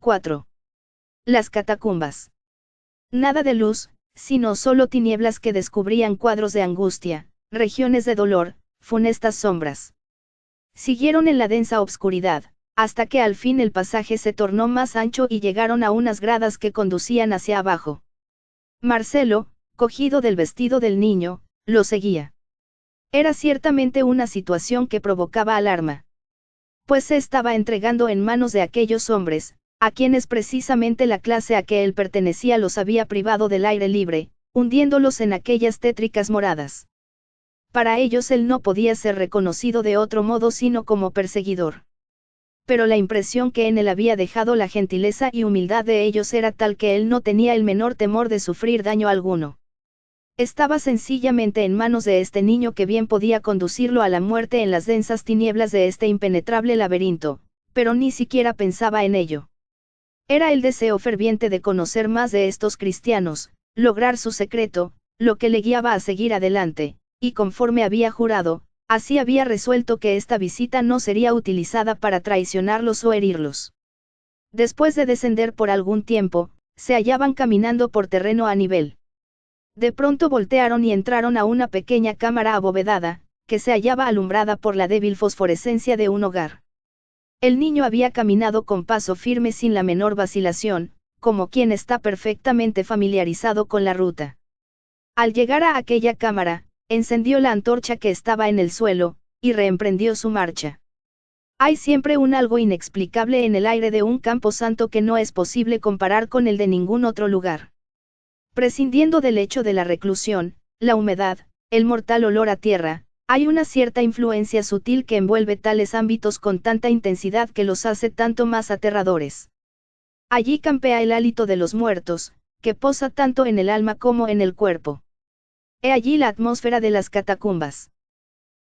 4. Las catacumbas. Nada de luz, sino solo tinieblas que descubrían cuadros de angustia, regiones de dolor, funestas sombras. Siguieron en la densa obscuridad, hasta que al fin el pasaje se tornó más ancho y llegaron a unas gradas que conducían hacia abajo. Marcelo, cogido del vestido del niño, lo seguía. Era ciertamente una situación que provocaba alarma. Pues se estaba entregando en manos de aquellos hombres, a quienes precisamente la clase a que él pertenecía los había privado del aire libre, hundiéndolos en aquellas tétricas moradas. Para ellos él no podía ser reconocido de otro modo sino como perseguidor. Pero la impresión que en él había dejado la gentileza y humildad de ellos era tal que él no tenía el menor temor de sufrir daño alguno. Estaba sencillamente en manos de este niño que bien podía conducirlo a la muerte en las densas tinieblas de este impenetrable laberinto, pero ni siquiera pensaba en ello. Era el deseo ferviente de conocer más de estos cristianos, lograr su secreto, lo que le guiaba a seguir adelante, y conforme había jurado, así había resuelto que esta visita no sería utilizada para traicionarlos o herirlos. Después de descender por algún tiempo, se hallaban caminando por terreno a nivel. De pronto voltearon y entraron a una pequeña cámara abovedada, que se hallaba alumbrada por la débil fosforescencia de un hogar. El niño había caminado con paso firme sin la menor vacilación, como quien está perfectamente familiarizado con la ruta. Al llegar a aquella cámara, encendió la antorcha que estaba en el suelo, y reemprendió su marcha. Hay siempre un algo inexplicable en el aire de un campo santo que no es posible comparar con el de ningún otro lugar. Prescindiendo del hecho de la reclusión, la humedad, el mortal olor a tierra, hay una cierta influencia sutil que envuelve tales ámbitos con tanta intensidad que los hace tanto más aterradores. Allí campea el hálito de los muertos, que posa tanto en el alma como en el cuerpo. He allí la atmósfera de las catacumbas.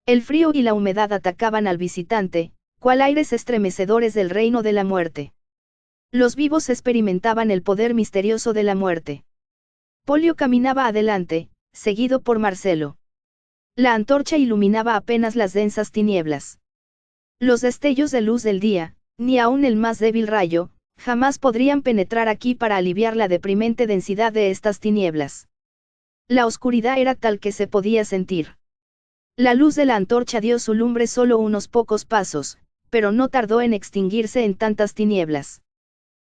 El frío y la humedad atacaban al visitante, cual aires estremecedores del reino de la muerte. Los vivos experimentaban el poder misterioso de la muerte. Polio caminaba adelante, seguido por Marcelo. La antorcha iluminaba apenas las densas tinieblas. Los destellos de luz del día, ni aun el más débil rayo, jamás podrían penetrar aquí para aliviar la deprimente densidad de estas tinieblas. La oscuridad era tal que se podía sentir. La luz de la antorcha dio su lumbre solo unos pocos pasos, pero no tardó en extinguirse en tantas tinieblas.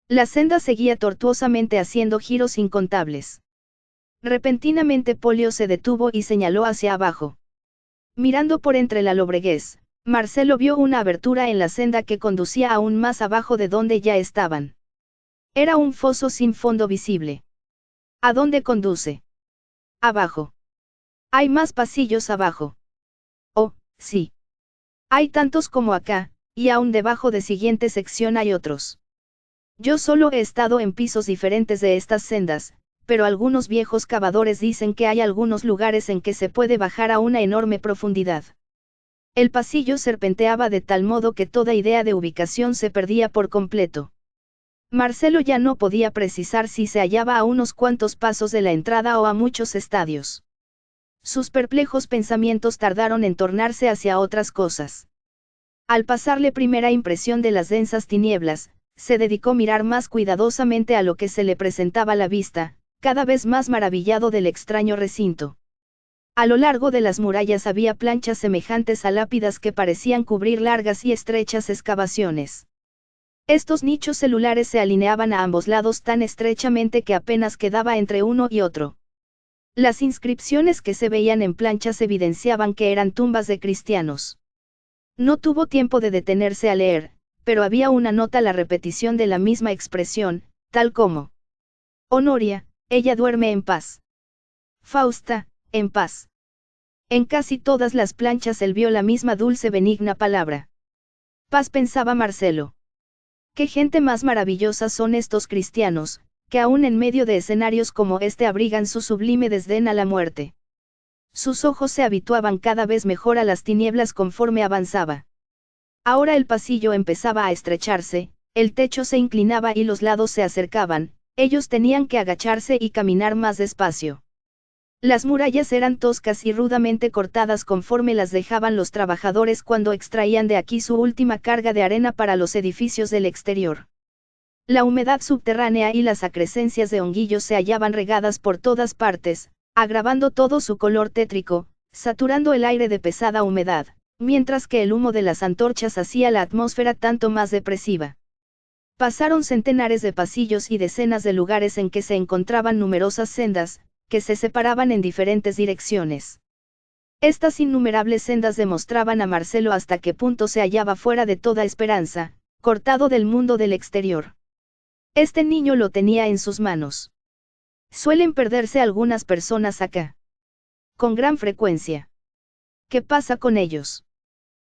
La senda seguía tortuosamente haciendo giros incontables. Repentinamente Polio se detuvo y señaló hacia abajo. Mirando por entre la lobreguez, Marcelo vio una abertura en la senda que conducía aún más abajo de donde ya estaban. Era un foso sin fondo visible. ¿A dónde conduce? Abajo. Hay más pasillos abajo. Oh, sí. Hay tantos como acá, y aún debajo de siguiente sección hay otros. Yo solo he estado en pisos diferentes de estas sendas, pero algunos viejos cavadores dicen que hay algunos lugares en que se puede bajar a una enorme profundidad. El pasillo serpenteaba de tal modo que toda idea de ubicación se perdía por completo. Marcelo ya no podía precisar si se hallaba a unos cuantos pasos de la entrada o a muchos estadios. Sus perplejos pensamientos tardaron en tornarse hacia otras cosas. Al pasarle primera impresión de las densas tinieblas, se dedicó a mirar más cuidadosamente a lo que se le presentaba a la vista, cada vez más maravillado del extraño recinto. A lo largo de las murallas había planchas semejantes a lápidas que parecían cubrir largas y estrechas excavaciones. Estos nichos celulares se alineaban a ambos lados tan estrechamente que apenas quedaba entre uno y otro. Las inscripciones que se veían en planchas evidenciaban que eran tumbas de cristianos. No tuvo tiempo de detenerse a leer, pero había una nota a la repetición de la misma expresión, tal como: Honoria, ella duerme en paz. Fausta, en paz. En casi todas las planchas él vio la misma dulce benigna palabra. Paz, pensaba Marcelo. Qué gente más maravillosa son estos cristianos, que aún en medio de escenarios como este abrigan su sublime desdén a la muerte. Sus ojos se habituaban cada vez mejor a las tinieblas conforme avanzaba. Ahora el pasillo empezaba a estrecharse, el techo se inclinaba y los lados se acercaban, ellos tenían que agacharse y caminar más despacio. Las murallas eran toscas y rudamente cortadas conforme las dejaban los trabajadores cuando extraían de aquí su última carga de arena para los edificios del exterior. La humedad subterránea y las acrescencias de honguillos se hallaban regadas por todas partes, agravando todo su color tétrico, saturando el aire de pesada humedad, mientras que el humo de las antorchas hacía la atmósfera tanto más depresiva. Pasaron centenares de pasillos y decenas de lugares en que se encontraban numerosas sendas, que se separaban en diferentes direcciones. Estas innumerables sendas demostraban a Marcelo hasta qué punto se hallaba fuera de toda esperanza, cortado del mundo del exterior. Este niño lo tenía en sus manos. Suelen perderse algunas personas acá. Con gran frecuencia. ¿Qué pasa con ellos?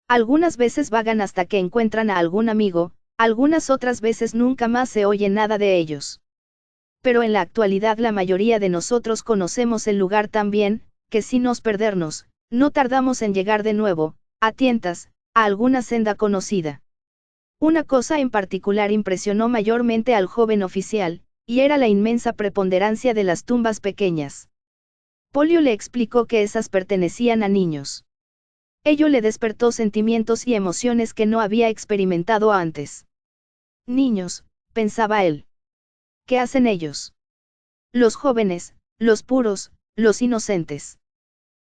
Algunas veces vagan hasta que encuentran a algún amigo, algunas otras veces nunca más se oye nada de ellos. Pero en la actualidad la mayoría de nosotros conocemos el lugar tan bien, que sin nos perdernos, no tardamos en llegar de nuevo, a tientas, a alguna senda conocida. Una cosa en particular impresionó mayormente al joven oficial, y era la inmensa preponderancia de las tumbas pequeñas. Polio le explicó que esas pertenecían a niños. Ello le despertó sentimientos y emociones que no había experimentado antes. Niños, pensaba él. ¿Qué hacen ellos? Los jóvenes, los puros, los inocentes.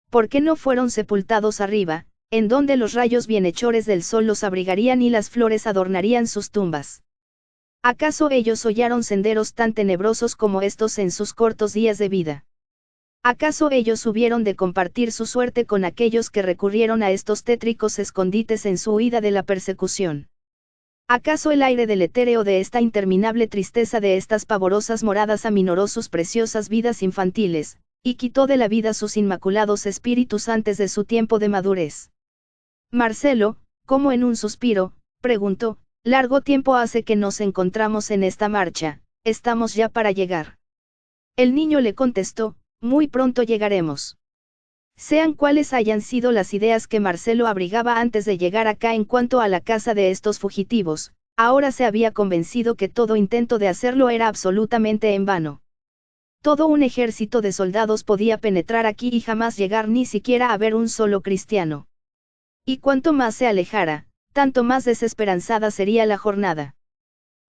¿Por qué no fueron sepultados arriba, en donde los rayos bienhechores del sol los abrigarían y las flores adornarían sus tumbas? ¿Acaso ellos hollaron senderos tan tenebrosos como estos en sus cortos días de vida? ¿Acaso ellos hubieron de compartir su suerte con aquellos que recurrieron a estos tétricos escondites en su huida de la persecución? ¿Acaso el aire del etéreo de esta interminable tristeza de estas pavorosas moradas aminoró sus preciosas vidas infantiles, y quitó de la vida sus inmaculados espíritus antes de su tiempo de madurez? Marcelo, como en un suspiro, preguntó, «Largo tiempo hace que nos encontramos en esta marcha, estamos ya para llegar». El niño le contestó, «Muy pronto llegaremos». Sean cuales hayan sido las ideas que Marcelo abrigaba antes de llegar acá en cuanto a la casa de estos fugitivos, ahora se había convencido que todo intento de hacerlo era absolutamente en vano. Todo un ejército de soldados podía penetrar aquí y jamás llegar ni siquiera a ver un solo cristiano. Y cuanto más se alejara, tanto más desesperanzada sería la jornada.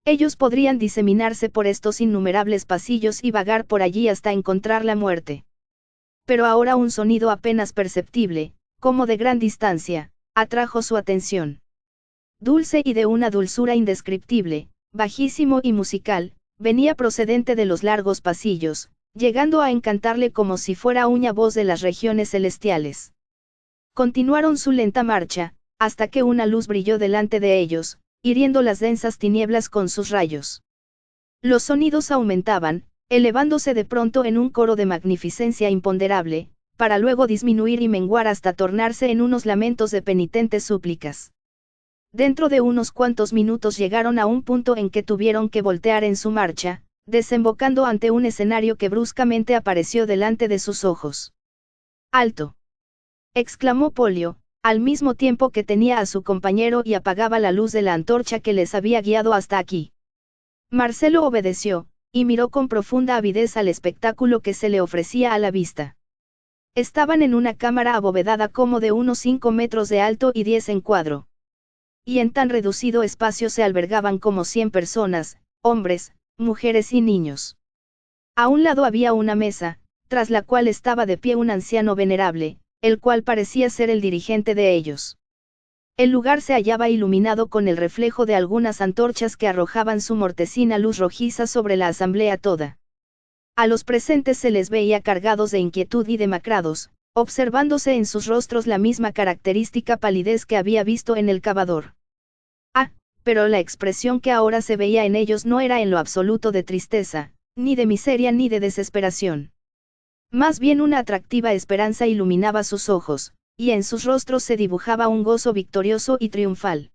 Ellos podrían diseminarse por estos innumerables pasillos y vagar por allí hasta encontrar la muerte. Pero ahora un sonido apenas perceptible, como de gran distancia, atrajo su atención. Dulce y de una dulzura indescriptible, bajísimo y musical, venía procedente de los largos pasillos, llegando a encantarle como si fuera una voz de las regiones celestiales. Continuaron su lenta marcha, hasta que una luz brilló delante de ellos, hiriendo las densas tinieblas con sus rayos. Los sonidos aumentaban, elevándose de pronto en un coro de magnificencia imponderable, para luego disminuir y menguar hasta tornarse en unos lamentos de penitentes súplicas. Dentro de unos cuantos minutos llegaron a un punto en que tuvieron que voltear en su marcha, desembocando ante un escenario que bruscamente apareció delante de sus ojos. ¡Alto!, exclamó Polio, al mismo tiempo que tenía a su compañero y apagaba la luz de la antorcha que les había guiado hasta aquí. Marcelo obedeció, y miró con profunda avidez al espectáculo que se le ofrecía a la vista. Estaban en una cámara abovedada como de unos 5 metros de alto y 10 en cuadro. Y en tan reducido espacio se albergaban como 100 personas, hombres, mujeres y niños. A un lado había una mesa, tras la cual estaba de pie un anciano venerable, el cual parecía ser el dirigente de ellos. El lugar se hallaba iluminado con el reflejo de algunas antorchas que arrojaban su mortecina luz rojiza sobre la asamblea toda. A los presentes se les veía cargados de inquietud y demacrados, observándose en sus rostros la misma característica palidez que había visto en el cavador. Pero la expresión que ahora se veía en ellos no era en lo absoluto de tristeza, ni de miseria ni de desesperación. Más bien una atractiva esperanza iluminaba sus ojos, y en sus rostros se dibujaba un gozo victorioso y triunfal.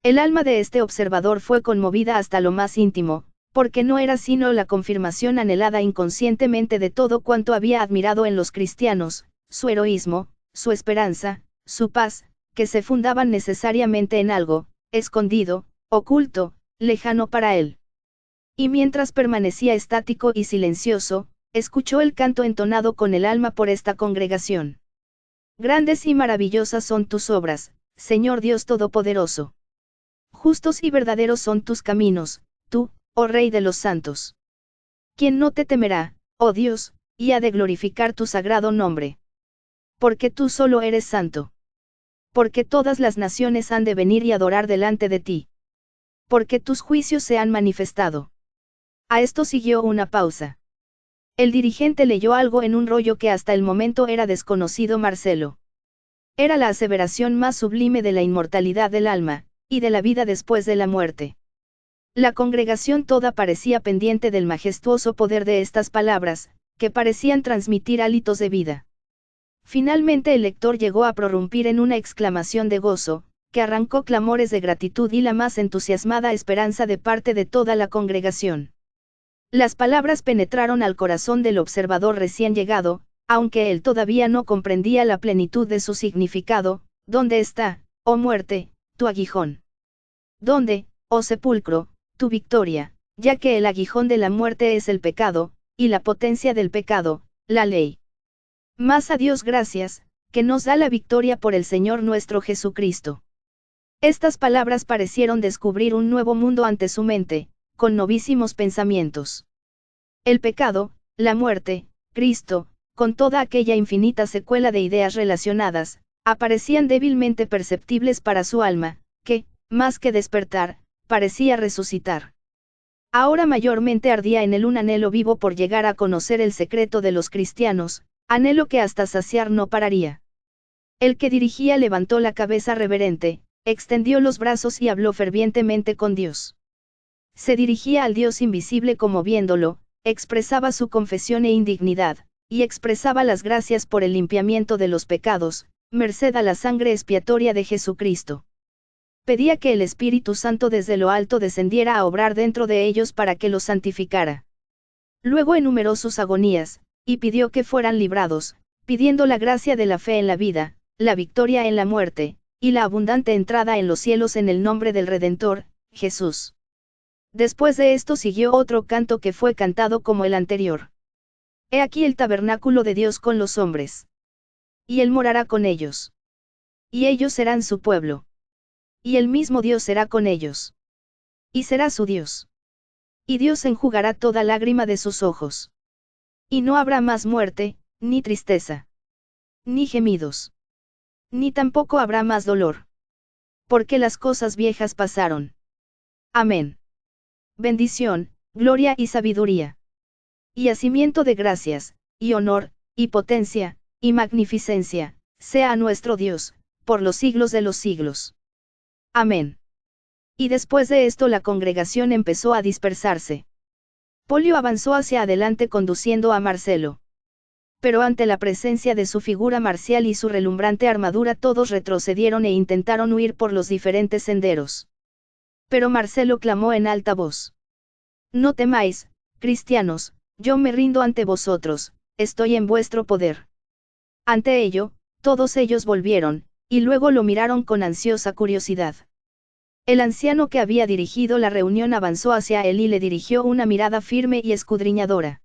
El alma de este observador fue conmovida hasta lo más íntimo, porque no era sino la confirmación anhelada inconscientemente de todo cuanto había admirado en los cristianos, su heroísmo, su esperanza, su paz, que se fundaban necesariamente en algo, escondido, oculto, lejano para él. Y mientras permanecía estático y silencioso, escuchó el canto entonado con el alma por esta congregación. Grandes y maravillosas son tus obras, Señor Dios Todopoderoso. Justos y verdaderos son tus caminos, tú, oh Rey de los santos. ¿Quién no te temerá, oh Dios, y ha de glorificar tu sagrado nombre? Porque tú solo eres santo. Porque todas las naciones han de venir y adorar delante de ti. Porque tus juicios se han manifestado. A esto siguió una pausa. El dirigente leyó algo en un rollo que hasta el momento era desconocido Marcelo. Era la aseveración más sublime de la inmortalidad del alma, y de la vida después de la muerte. La congregación toda parecía pendiente del majestuoso poder de estas palabras, que parecían transmitir hálitos de vida. Finalmente el lector llegó a prorrumpir en una exclamación de gozo, que arrancó clamores de gratitud y la más entusiasmada esperanza de parte de toda la congregación. Las palabras penetraron al corazón del observador recién llegado, aunque él todavía no comprendía la plenitud de su significado. ¿Dónde está, oh muerte, tu aguijón? ¿Dónde, oh sepulcro, tu victoria? Ya que el aguijón de la muerte es el pecado, y la potencia del pecado, la ley. Mas a Dios gracias, que nos da la victoria por el Señor nuestro Jesucristo. Estas palabras parecieron descubrir un nuevo mundo ante su mente, con novísimos pensamientos. El pecado, la muerte, Cristo, con toda aquella infinita secuela de ideas relacionadas, aparecían débilmente perceptibles para su alma, que, más que despertar, parecía resucitar. Ahora mayormente ardía en él un anhelo vivo por llegar a conocer el secreto de los cristianos, anhelo que hasta saciar no pararía. El que dirigía levantó la cabeza reverente, extendió los brazos y habló fervientemente con Dios. Se dirigía al Dios invisible como viéndolo, expresaba su confesión e indignidad, y expresaba las gracias por el limpiamiento de los pecados, merced a la sangre expiatoria de Jesucristo. Pedía que el Espíritu Santo desde lo alto descendiera a obrar dentro de ellos para que los santificara. Luego enumeró sus agonías, y pidió que fueran librados, pidiendo la gracia de la fe en la vida, la victoria en la muerte, y la abundante entrada en los cielos en el nombre del Redentor, Jesús. Después de esto siguió otro canto que fue cantado como el anterior. He aquí el tabernáculo de Dios con los hombres. Y Él morará con ellos. Y ellos serán su pueblo. Y el mismo Dios será con ellos. Y será su Dios. Y Dios enjugará toda lágrima de sus ojos. Y no habrá más muerte, ni tristeza. Ni gemidos. Ni tampoco habrá más dolor. Porque las cosas viejas pasaron. Amén. Bendición, gloria y sabiduría. Y hacimiento de gracias, y honor, y potencia, y magnificencia, sea a nuestro Dios, por los siglos de los siglos. Amén. Y después de esto la congregación empezó a dispersarse. Polio avanzó hacia adelante conduciendo a Marcelo. Pero ante la presencia de su figura marcial y su relumbrante armadura todos retrocedieron e intentaron huir por los diferentes senderos. Pero Marcelo clamó en alta voz. No temáis, cristianos, yo me rindo ante vosotros, estoy en vuestro poder. Ante ello, todos ellos volvieron, y luego lo miraron con ansiosa curiosidad. El anciano que había dirigido la reunión avanzó hacia él y le dirigió una mirada firme y escudriñadora.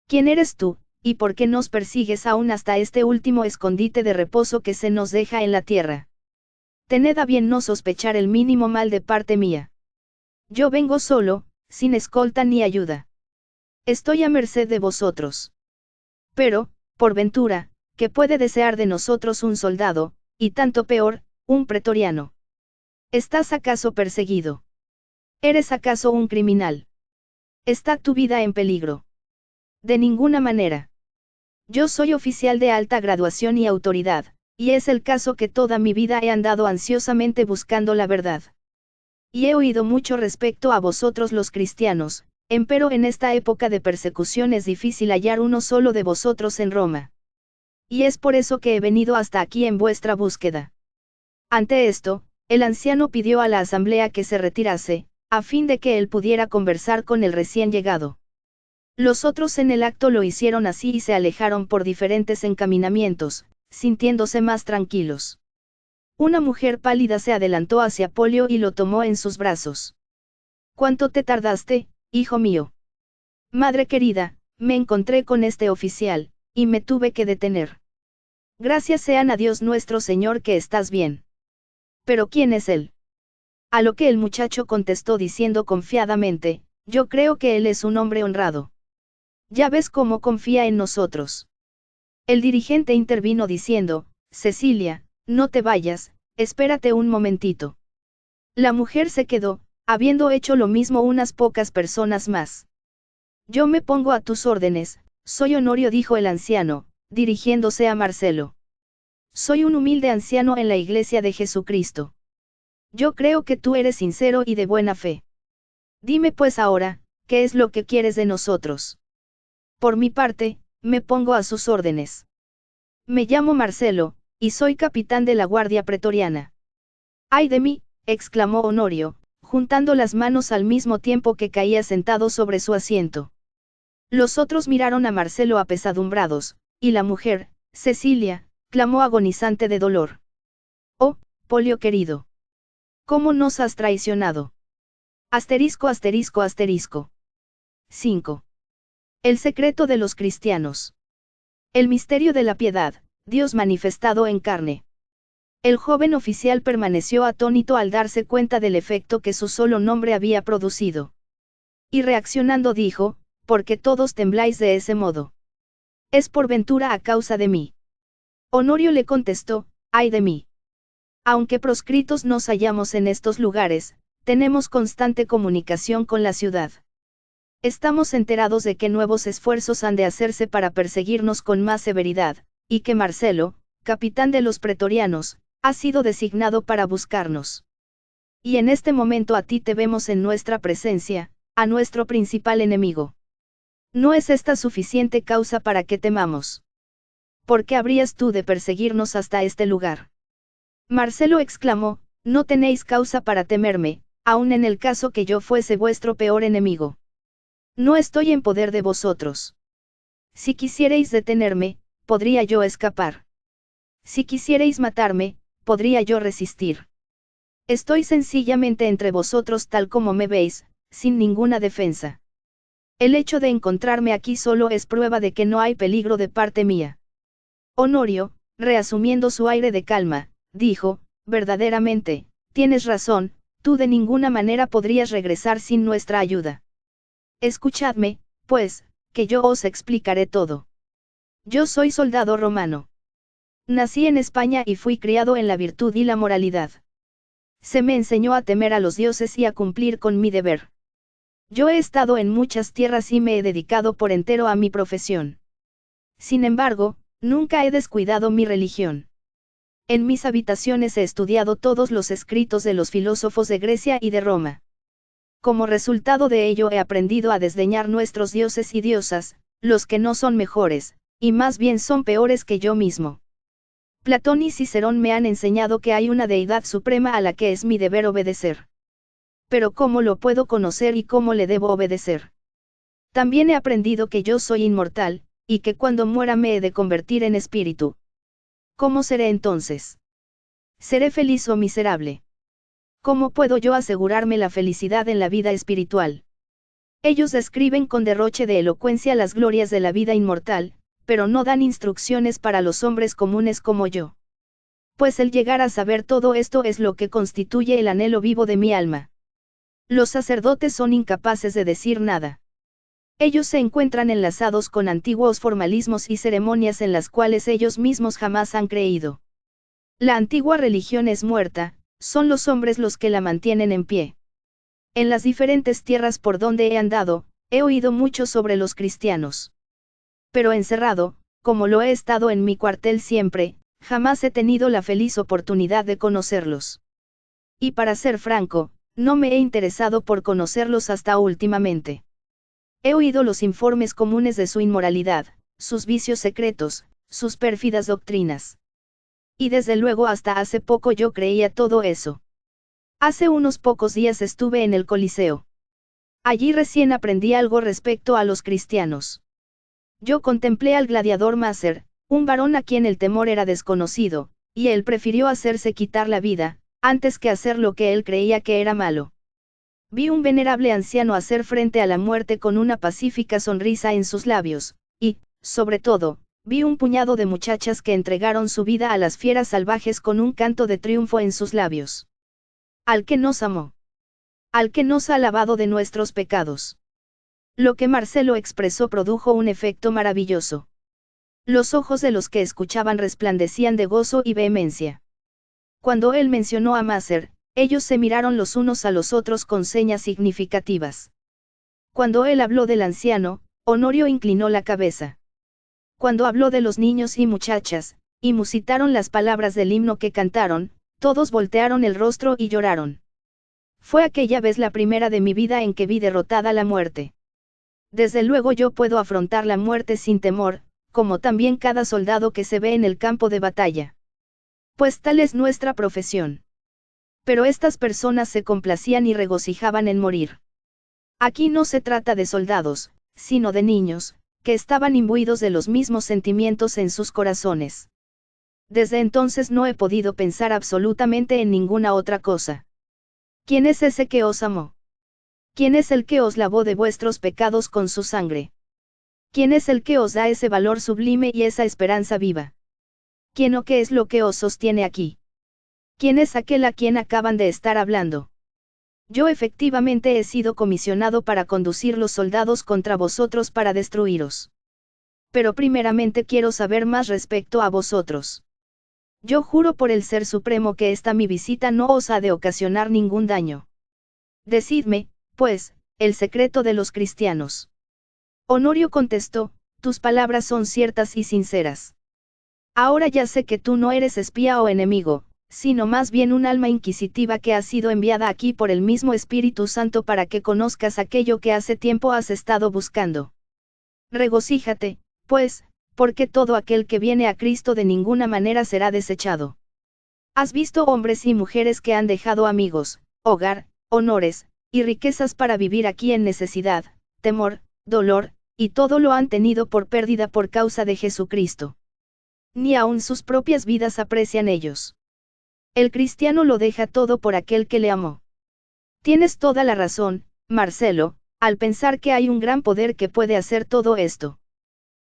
¿Quién eres tú, y por qué nos persigues aún hasta este último escondite de reposo que se nos deja en la tierra? Tened a bien no sospechar el mínimo mal de parte mía. Yo vengo solo, sin escolta ni ayuda. Estoy a merced de vosotros. Pero, por ventura, ¿qué puede desear de nosotros un soldado, y tanto peor, un pretoriano? ¿Estás acaso perseguido? ¿Eres acaso un criminal? ¿Está tu vida en peligro? De ninguna manera. Yo soy oficial de alta graduación y autoridad, y es el caso que toda mi vida he andado ansiosamente buscando la verdad. Y he oído mucho respecto a vosotros los cristianos, empero en esta época de persecución es difícil hallar uno solo de vosotros en Roma. Y es por eso que he venido hasta aquí en vuestra búsqueda. Ante esto, el anciano pidió a la asamblea que se retirase, a fin de que él pudiera conversar con el recién llegado. Los otros en el acto lo hicieron así y se alejaron por diferentes encaminamientos, sintiéndose más tranquilos. Una mujer pálida se adelantó hacia Polio y lo tomó en sus brazos. ¿Cuánto te tardaste, hijo mío? Madre querida, me encontré con este oficial, y me tuve que detener. Gracias sean a Dios nuestro Señor que estás bien. ¿Pero quién es él? A lo que el muchacho contestó diciendo confiadamente, Yo creo que él es un hombre honrado. Ya ves cómo confía en nosotros. El dirigente intervino diciendo, Cecilia, no te vayas, espérate un momentito. La mujer se quedó, habiendo hecho lo mismo unas pocas personas más. Yo me pongo a tus órdenes, soy Honorio, dijo el anciano, dirigiéndose a Marcelo. Soy un humilde anciano en la iglesia de Jesucristo. Yo creo que tú eres sincero y de buena fe. Dime pues ahora, ¿qué es lo que quieres de nosotros? Por mi parte, me pongo a sus órdenes. Me llamo Marcelo, y soy capitán de la Guardia Pretoriana. ¡Ay de mí!, exclamó Honorio, juntando las manos al mismo tiempo que caía sentado sobre su asiento. Los otros miraron a Marcelo apesadumbrados, y la mujer, Cecilia, clamó agonizante de dolor. Oh, Polio querido. ¿Cómo nos has traicionado? Asterisco asterisco asterisco. 5. El secreto de los cristianos. El misterio de la piedad, Dios manifestado en carne. El joven oficial permaneció atónito al darse cuenta del efecto que su solo nombre había producido. Y reaccionando dijo, ¿por qué todos tembláis de ese modo? ¿Es por ventura a causa de mí? Honorio le contestó, ay de mí. Aunque proscritos nos hallamos en estos lugares, tenemos constante comunicación con la ciudad. Estamos enterados de que nuevos esfuerzos han de hacerse para perseguirnos con más severidad, y que Marcelo, capitán de los pretorianos, ha sido designado para buscarnos. Y en este momento a ti te vemos en nuestra presencia, a nuestro principal enemigo. ¿No es esta suficiente causa para que temamos? ¿Por qué habrías tú de perseguirnos hasta este lugar? Marcelo exclamó, no tenéis causa para temerme, aun en el caso que yo fuese vuestro peor enemigo. No estoy en poder de vosotros. Si quisierais detenerme, podría yo escapar. Si quisierais matarme, podría yo resistir. Estoy sencillamente entre vosotros tal como me veis, sin ninguna defensa. El hecho de encontrarme aquí solo es prueba de que no hay peligro de parte mía. Honorio, reasumiendo su aire de calma, dijo, verdaderamente, tienes razón, tú de ninguna manera podrías regresar sin nuestra ayuda. Escuchadme, pues, que yo os explicaré todo. Yo soy soldado romano. Nací en España y fui criado en la virtud y la moralidad. Se me enseñó a temer a los dioses y a cumplir con mi deber. Yo he estado en muchas tierras y me he dedicado por entero a mi profesión. Sin embargo, nunca he descuidado mi religión. En mis habitaciones he estudiado todos los escritos de los filósofos de Grecia y de Roma. Como resultado de ello he aprendido a desdeñar nuestros dioses y diosas, los que no son mejores, y más bien son peores que yo mismo. Platón y Cicerón me han enseñado que hay una deidad suprema a la que es mi deber obedecer. Pero ¿cómo lo puedo conocer y cómo le debo obedecer? También he aprendido que yo soy inmortal, y que cuando muera me he de convertir en espíritu. ¿Cómo seré entonces? ¿Seré feliz o miserable? ¿Cómo puedo yo asegurarme la felicidad en la vida espiritual? Ellos describen con derroche de elocuencia las glorias de la vida inmortal, pero no dan instrucciones para los hombres comunes como yo. Pues el llegar a saber todo esto es lo que constituye el anhelo vivo de mi alma. Los sacerdotes son incapaces de decir nada. Ellos se encuentran enlazados con antiguos formalismos y ceremonias en las cuales ellos mismos jamás han creído. La antigua religión es muerta, son los hombres los que la mantienen en pie. En las diferentes tierras por donde he andado, he oído mucho sobre los cristianos. Pero encerrado, como lo he estado en mi cuartel siempre, jamás he tenido la feliz oportunidad de conocerlos. Y para ser franco, no me he interesado por conocerlos hasta últimamente. He oído los informes comunes de su inmoralidad, sus vicios secretos, sus pérfidas doctrinas. Y desde luego hasta hace poco yo creía todo eso. Hace unos pocos días estuve en el Coliseo. Allí recién aprendí algo respecto a los cristianos. Yo contemplé al gladiador Máser, un varón a quien el temor era desconocido, y él prefirió hacerse quitar la vida, antes que hacer lo que él creía que era malo. Vi un venerable anciano hacer frente a la muerte con una pacífica sonrisa en sus labios, y, sobre todo, vi un puñado de muchachas que entregaron su vida a las fieras salvajes con un canto de triunfo en sus labios. Al que nos amó. al que nos ha lavado de nuestros pecados. Lo que Marcelo expresó produjo un efecto maravilloso. Los ojos de los que escuchaban resplandecían de gozo y vehemencia. Cuando él mencionó a Maser, ellos se miraron los unos a los otros con señas significativas. Cuando él habló del anciano, Honorio inclinó la cabeza. Cuando habló de los niños y muchachas, y musitaron las palabras del himno que cantaron, todos voltearon el rostro y lloraron. Fue aquella vez la primera de mi vida en que vi derrotada la muerte. Desde luego yo puedo afrontar la muerte sin temor, como también cada soldado que se ve en el campo de batalla. Pues tal es nuestra profesión. Pero estas personas se complacían y regocijaban en morir. Aquí no se trata de soldados, sino de niños, que estaban imbuidos de los mismos sentimientos en sus corazones. Desde entonces no he podido pensar absolutamente en ninguna otra cosa. ¿Quién es ese que os amó? ¿Quién es el que os lavó de vuestros pecados con su sangre? ¿Quién es el que os da ese valor sublime y esa esperanza viva? ¿Quién o qué es lo que os sostiene aquí? ¿Quién es aquel a quien acaban de estar hablando? Yo efectivamente he sido comisionado para conducir los soldados contra vosotros para destruiros. Pero primeramente quiero saber más respecto a vosotros. Yo juro por el Ser Supremo que esta mi visita no os ha de ocasionar ningún daño. Decidme, pues, el secreto de los cristianos. Honorio contestó, tus palabras son ciertas y sinceras. Ahora ya sé que tú no eres espía o enemigo, sino más bien un alma inquisitiva que ha sido enviada aquí por el mismo Espíritu Santo para que conozcas aquello que hace tiempo has estado buscando. Regocíjate, pues, porque todo aquel que viene a Cristo de ninguna manera será desechado. Has visto hombres y mujeres que han dejado amigos, hogar, honores, y riquezas para vivir aquí en necesidad, temor, dolor, y todo lo han tenido por pérdida por causa de Jesucristo. Ni aun sus propias vidas aprecian ellos. El cristiano lo deja todo por aquel que le amó. Tienes toda la razón, Marcelo, al pensar que hay un gran poder que puede hacer todo esto.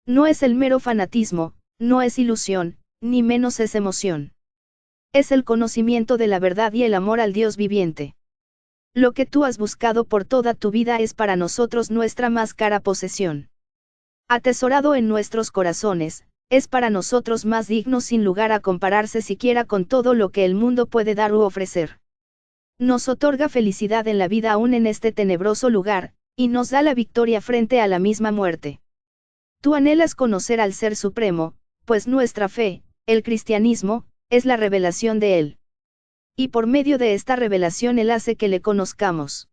No es el mero fanatismo, no es ilusión, ni menos es emoción. Es el conocimiento de la verdad y el amor al Dios viviente. Lo que tú has buscado por toda tu vida es para nosotros nuestra más cara posesión. Atesorado en nuestros corazones, es para nosotros más digno sin lugar a compararse siquiera con todo lo que el mundo puede dar u ofrecer. Nos otorga felicidad en la vida aún en este tenebroso lugar, y nos da la victoria frente a la misma muerte. Tú anhelas conocer al Ser Supremo, pues nuestra fe, el cristianismo, es la revelación de Él. Y por medio de esta revelación Él hace que le conozcamos.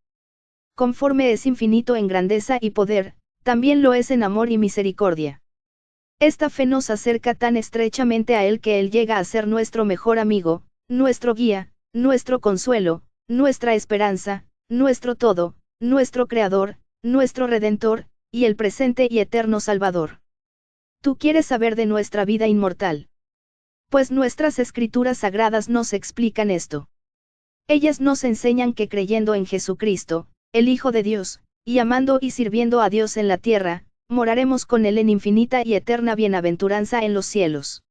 Conforme es infinito en grandeza y poder, también lo es en amor y misericordia. Esta fe nos acerca tan estrechamente a Él que Él llega a ser nuestro mejor amigo, nuestro guía, nuestro consuelo, nuestra esperanza, nuestro todo, nuestro Creador, nuestro Redentor, y el presente y eterno Salvador. Tú quieres saber de nuestra vida inmortal. Pues nuestras escrituras sagradas nos explican esto. Ellas nos enseñan que creyendo en Jesucristo, el Hijo de Dios, y amando y sirviendo a Dios en la tierra, moraremos con Él en infinita y eterna bienaventuranza en los cielos.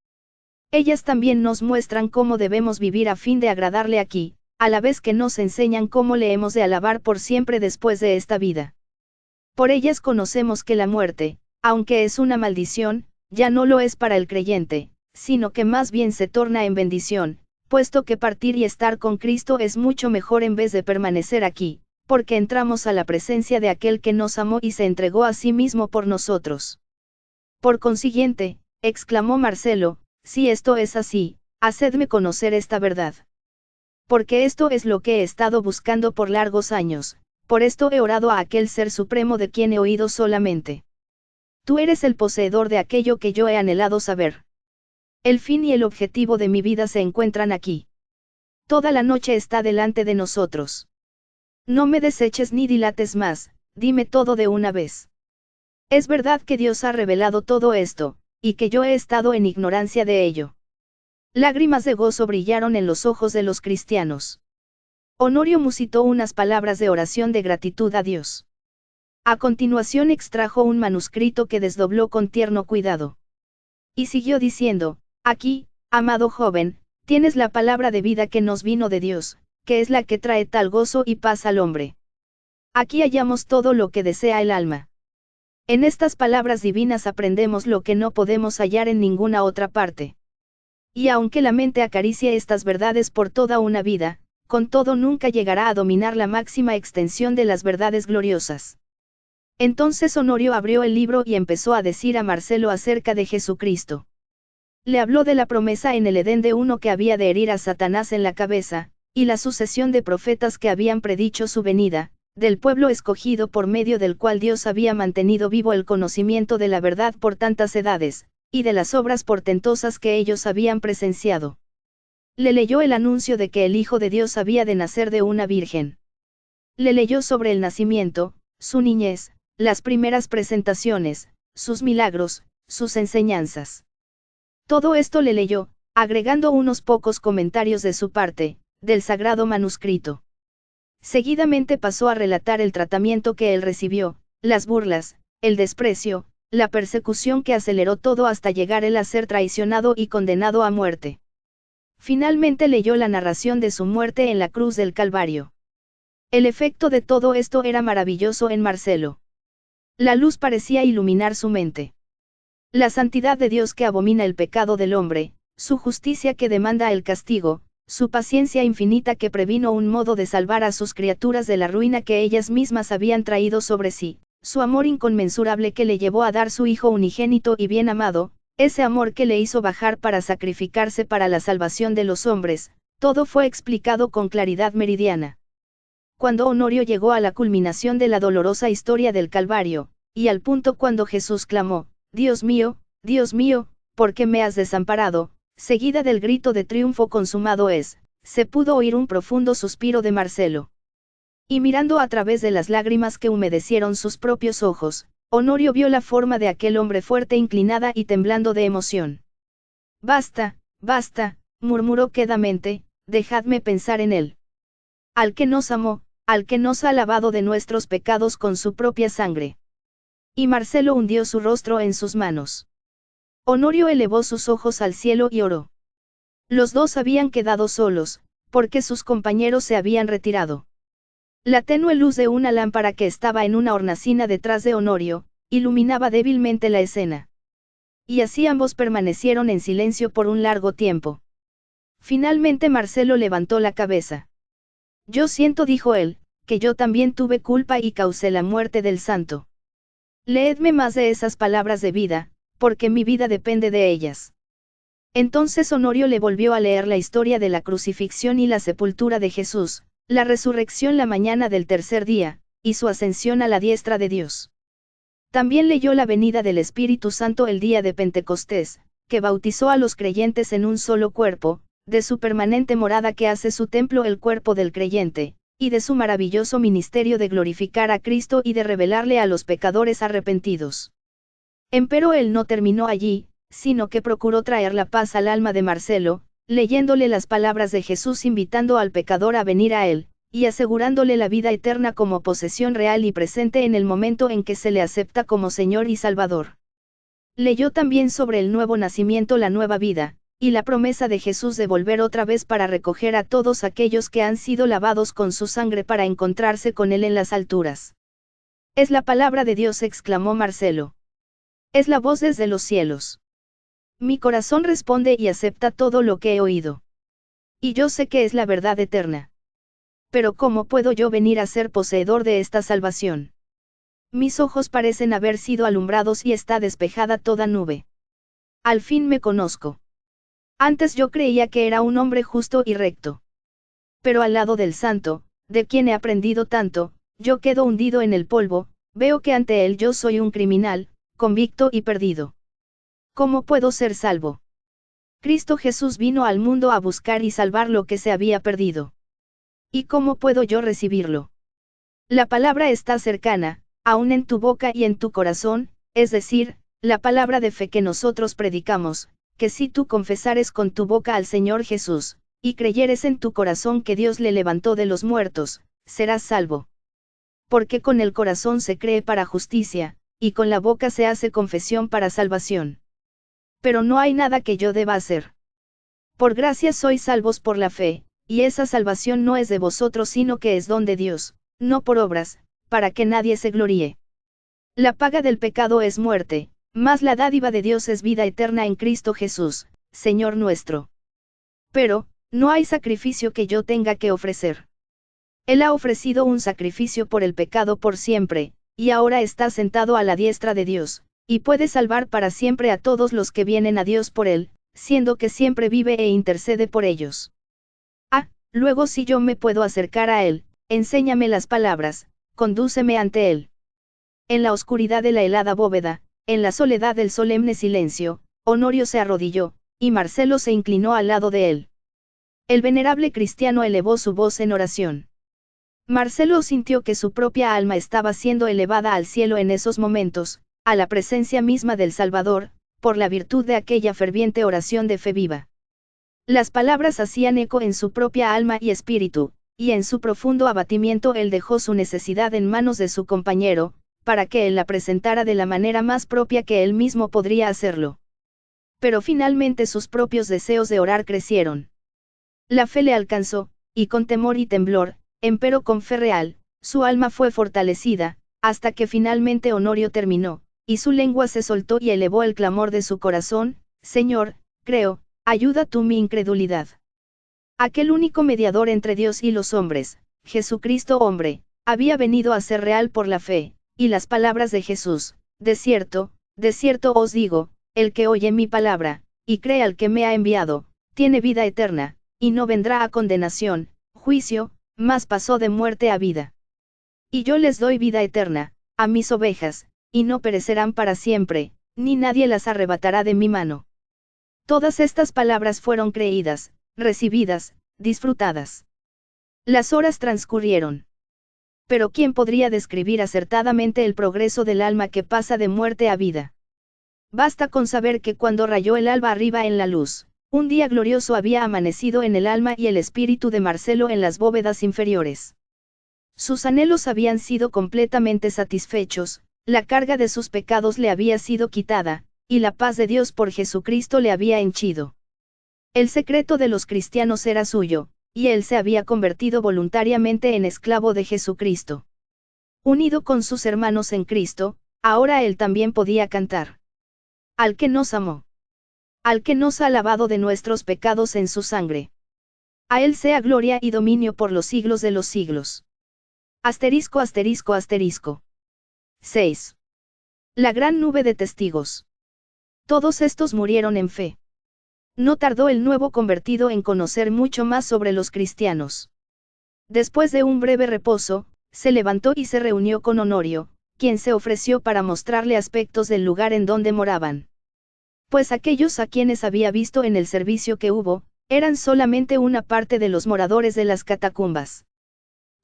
Ellas también nos muestran cómo debemos vivir a fin de agradarle aquí, a la vez que nos enseñan cómo le hemos de alabar por siempre después de esta vida. Por ellas conocemos que la muerte, aunque es una maldición, ya no lo es para el creyente, sino que más bien se torna en bendición, puesto que partir y estar con Cristo es mucho mejor en vez de permanecer aquí, porque entramos a la presencia de aquel que nos amó y se entregó a sí mismo por nosotros. Por consiguiente, exclamó Marcelo, si esto es así, hacedme conocer esta verdad. Porque esto es lo que he estado buscando por largos años, por esto he orado a aquel Ser Supremo de quien he oído solamente. Tú eres el poseedor de aquello que yo he anhelado saber. El fin y el objetivo de mi vida se encuentran aquí. Toda la noche está delante de nosotros. No me deseches ni dilates más, dime todo de una vez. Es verdad que Dios ha revelado todo esto, y que yo he estado en ignorancia de ello. Lágrimas de gozo brillaron en los ojos de los cristianos. Honorio musitó unas palabras de oración de gratitud a Dios. A continuación extrajo un manuscrito que desdobló con tierno cuidado. Y siguió diciendo, aquí, amado joven, tienes la palabra de vida que nos vino de Dios, que es la que trae tal gozo y paz al hombre. Aquí hallamos todo lo que desea el alma. En estas palabras divinas aprendemos lo que no podemos hallar en ninguna otra parte. Y aunque la mente acaricie estas verdades por toda una vida, con todo nunca llegará a dominar la máxima extensión de las verdades gloriosas. Entonces Honorio abrió el libro y empezó a decir a Marcelo acerca de Jesucristo. Le habló de la promesa en el Edén de uno que había de herir a Satanás en la cabeza, y la sucesión de profetas que habían predicho su venida, del pueblo escogido por medio del cual Dios había mantenido vivo el conocimiento de la verdad por tantas edades, y de las obras portentosas que ellos habían presenciado. Le leyó el anuncio de que el Hijo de Dios había de nacer de una virgen. Le leyó sobre el nacimiento, su niñez, las primeras presentaciones, sus milagros, sus enseñanzas. Todo esto le leyó, agregando unos pocos comentarios de su parte, del sagrado manuscrito. Seguidamente pasó a relatar el tratamiento que él recibió, las burlas, el desprecio, la persecución que aceleró todo hasta llegar él a ser traicionado y condenado a muerte. Finalmente leyó la narración de su muerte en la cruz del Calvario. El efecto de todo esto era maravilloso en Marcelo. La luz parecía iluminar su mente. La santidad de Dios que abomina el pecado del hombre, su justicia que demanda el castigo, su paciencia infinita que previno un modo de salvar a sus criaturas de la ruina que ellas mismas habían traído sobre sí, su amor inconmensurable que le llevó a dar su Hijo unigénito y bien amado, ese amor que le hizo bajar para sacrificarse para la salvación de los hombres, todo fue explicado con claridad meridiana. Cuando Honorio llegó a la culminación de la dolorosa historia del Calvario, y al punto cuando Jesús clamó, Dios mío, ¿por qué me has desamparado?, seguida del grito de triunfo consumado es, se pudo oír un profundo suspiro de Marcelo. Y mirando a través de las lágrimas que humedecieron sus propios ojos, Honorio vio la forma de aquel hombre fuerte inclinada y temblando de emoción. Basta, murmuró quedamente, dejadme pensar en él. Al que nos amó, al que nos ha lavado de nuestros pecados con su propia sangre. Y Marcelo hundió su rostro en sus manos. Honorio elevó sus ojos al cielo y oró. Los dos habían quedado solos, porque sus compañeros se habían retirado. La tenue luz de una lámpara que estaba en una hornacina detrás de Honorio, iluminaba débilmente la escena. Y así ambos permanecieron en silencio por un largo tiempo. Finalmente Marcelo levantó la cabeza. Yo siento, dijo él, que yo también tuve culpa y causé la muerte del santo. Leedme más de esas palabras de vida, porque mi vida depende de ellas. Entonces Honorio le volvió a leer la historia de la crucifixión y la sepultura de Jesús, la resurrección la mañana del tercer día, y su ascensión a la diestra de Dios. También leyó la venida del Espíritu Santo el día de Pentecostés, que bautizó a los creyentes en un solo cuerpo, de su permanente morada que hace su templo el cuerpo del creyente, y de su maravilloso ministerio de glorificar a Cristo y de revelarle a los pecadores arrepentidos. Empero él no terminó allí, sino que procuró traer la paz al alma de Marcelo, leyéndole las palabras de Jesús invitando al pecador a venir a él, y asegurándole la vida eterna como posesión real y presente en el momento en que se le acepta como Señor y Salvador. Leyó también sobre el nuevo nacimiento, la nueva vida, y la promesa de Jesús de volver otra vez para recoger a todos aquellos que han sido lavados con su sangre para encontrarse con Él en las alturas. Es la palabra de Dios, exclamó Marcelo. Es la voz desde los cielos. Mi corazón responde y acepta todo lo que he oído. Y yo sé que es la verdad eterna. Pero ¿cómo puedo yo venir a ser poseedor de esta salvación? Mis ojos parecen haber sido alumbrados y está despejada toda nube. Al fin me conozco. Antes yo creía que era un hombre justo y recto. Pero al lado del Santo, de quien he aprendido tanto, yo quedo hundido en el polvo, veo que ante él yo soy un criminal, convicto y perdido. ¿Cómo puedo ser salvo? Cristo Jesús vino al mundo a buscar y salvar lo que se había perdido. ¿Y cómo puedo yo recibirlo? La palabra está cercana, aún en tu boca y en tu corazón, es decir, la palabra de fe que nosotros predicamos, que si tú confesares con tu boca al Señor Jesús, y creyeres en tu corazón que Dios le levantó de los muertos, serás salvo. Porque con el corazón se cree para justicia, y con la boca se hace confesión para salvación. Pero no hay nada que yo deba hacer. Por gracia sois salvos por la fe, y esa salvación no es de vosotros sino que es don de Dios, no por obras, para que nadie se gloríe. La paga del pecado es muerte, mas la dádiva de Dios es vida eterna en Cristo Jesús, Señor nuestro. Pero, no hay sacrificio que yo tenga que ofrecer. Él ha ofrecido un sacrificio por el pecado por siempre, y ahora está sentado a la diestra de Dios, y puede salvar para siempre a todos los que vienen a Dios por él, siendo que siempre vive e intercede por ellos. Luego si yo me puedo acercar a él, enséñame las palabras, condúceme ante él. En la oscuridad de la helada bóveda, en la soledad del solemne silencio, Honorio se arrodilló, y Marcelo se inclinó al lado de él. El venerable cristiano elevó su voz en oración. Marcelo sintió que su propia alma estaba siendo elevada al cielo en esos momentos, a la presencia misma del Salvador, por la virtud de aquella ferviente oración de fe viva. Las palabras hacían eco en su propia alma y espíritu, y en su profundo abatimiento él dejó su necesidad en manos de su compañero, para que él la presentara de la manera más propia que él mismo podría hacerlo. Pero finalmente sus propios deseos de orar crecieron. La fe le alcanzó, y con temor y temblor, empero con fe real, su alma fue fortalecida, hasta que finalmente Honorio terminó, y su lengua se soltó y elevó el clamor de su corazón: Señor, creo, ayuda tú mi incredulidad. Aquel único mediador entre Dios y los hombres, Jesucristo hombre, había venido a ser real por la fe, y las palabras de Jesús: de cierto os digo, el que oye mi palabra, y cree al que me ha enviado, tiene vida eterna, y no vendrá a condenación, juicio, mas pasó de muerte a vida. Y yo les doy vida eterna, a mis ovejas, y no perecerán para siempre, ni nadie las arrebatará de mi mano. Todas estas palabras fueron creídas, recibidas, disfrutadas. Las horas transcurrieron. Pero ¿quién podría describir acertadamente el progreso del alma que pasa de muerte a vida? Basta con saber que cuando rayó el alba arriba en la luz, un día glorioso había amanecido en el alma y el espíritu de Marcelo en las bóvedas inferiores. Sus anhelos habían sido completamente satisfechos, la carga de sus pecados le había sido quitada, y la paz de Dios por Jesucristo le había henchido. El secreto de los cristianos era suyo, y él se había convertido voluntariamente en esclavo de Jesucristo. Unido con sus hermanos en Cristo, ahora él también podía cantar. Al que nos amó. Al que nos ha lavado de nuestros pecados en su sangre. A él sea gloria y dominio por los siglos de los siglos. Asterisco asterisco asterisco. 6. La gran nube de testigos. Todos estos murieron en fe. No tardó el nuevo convertido en conocer mucho más sobre los cristianos. Después de un breve reposo, se levantó y se reunió con Honorio, quien se ofreció para mostrarle aspectos del lugar en donde moraban. Pues aquellos a quienes había visto en el servicio que hubo, eran solamente una parte de los moradores de las catacumbas.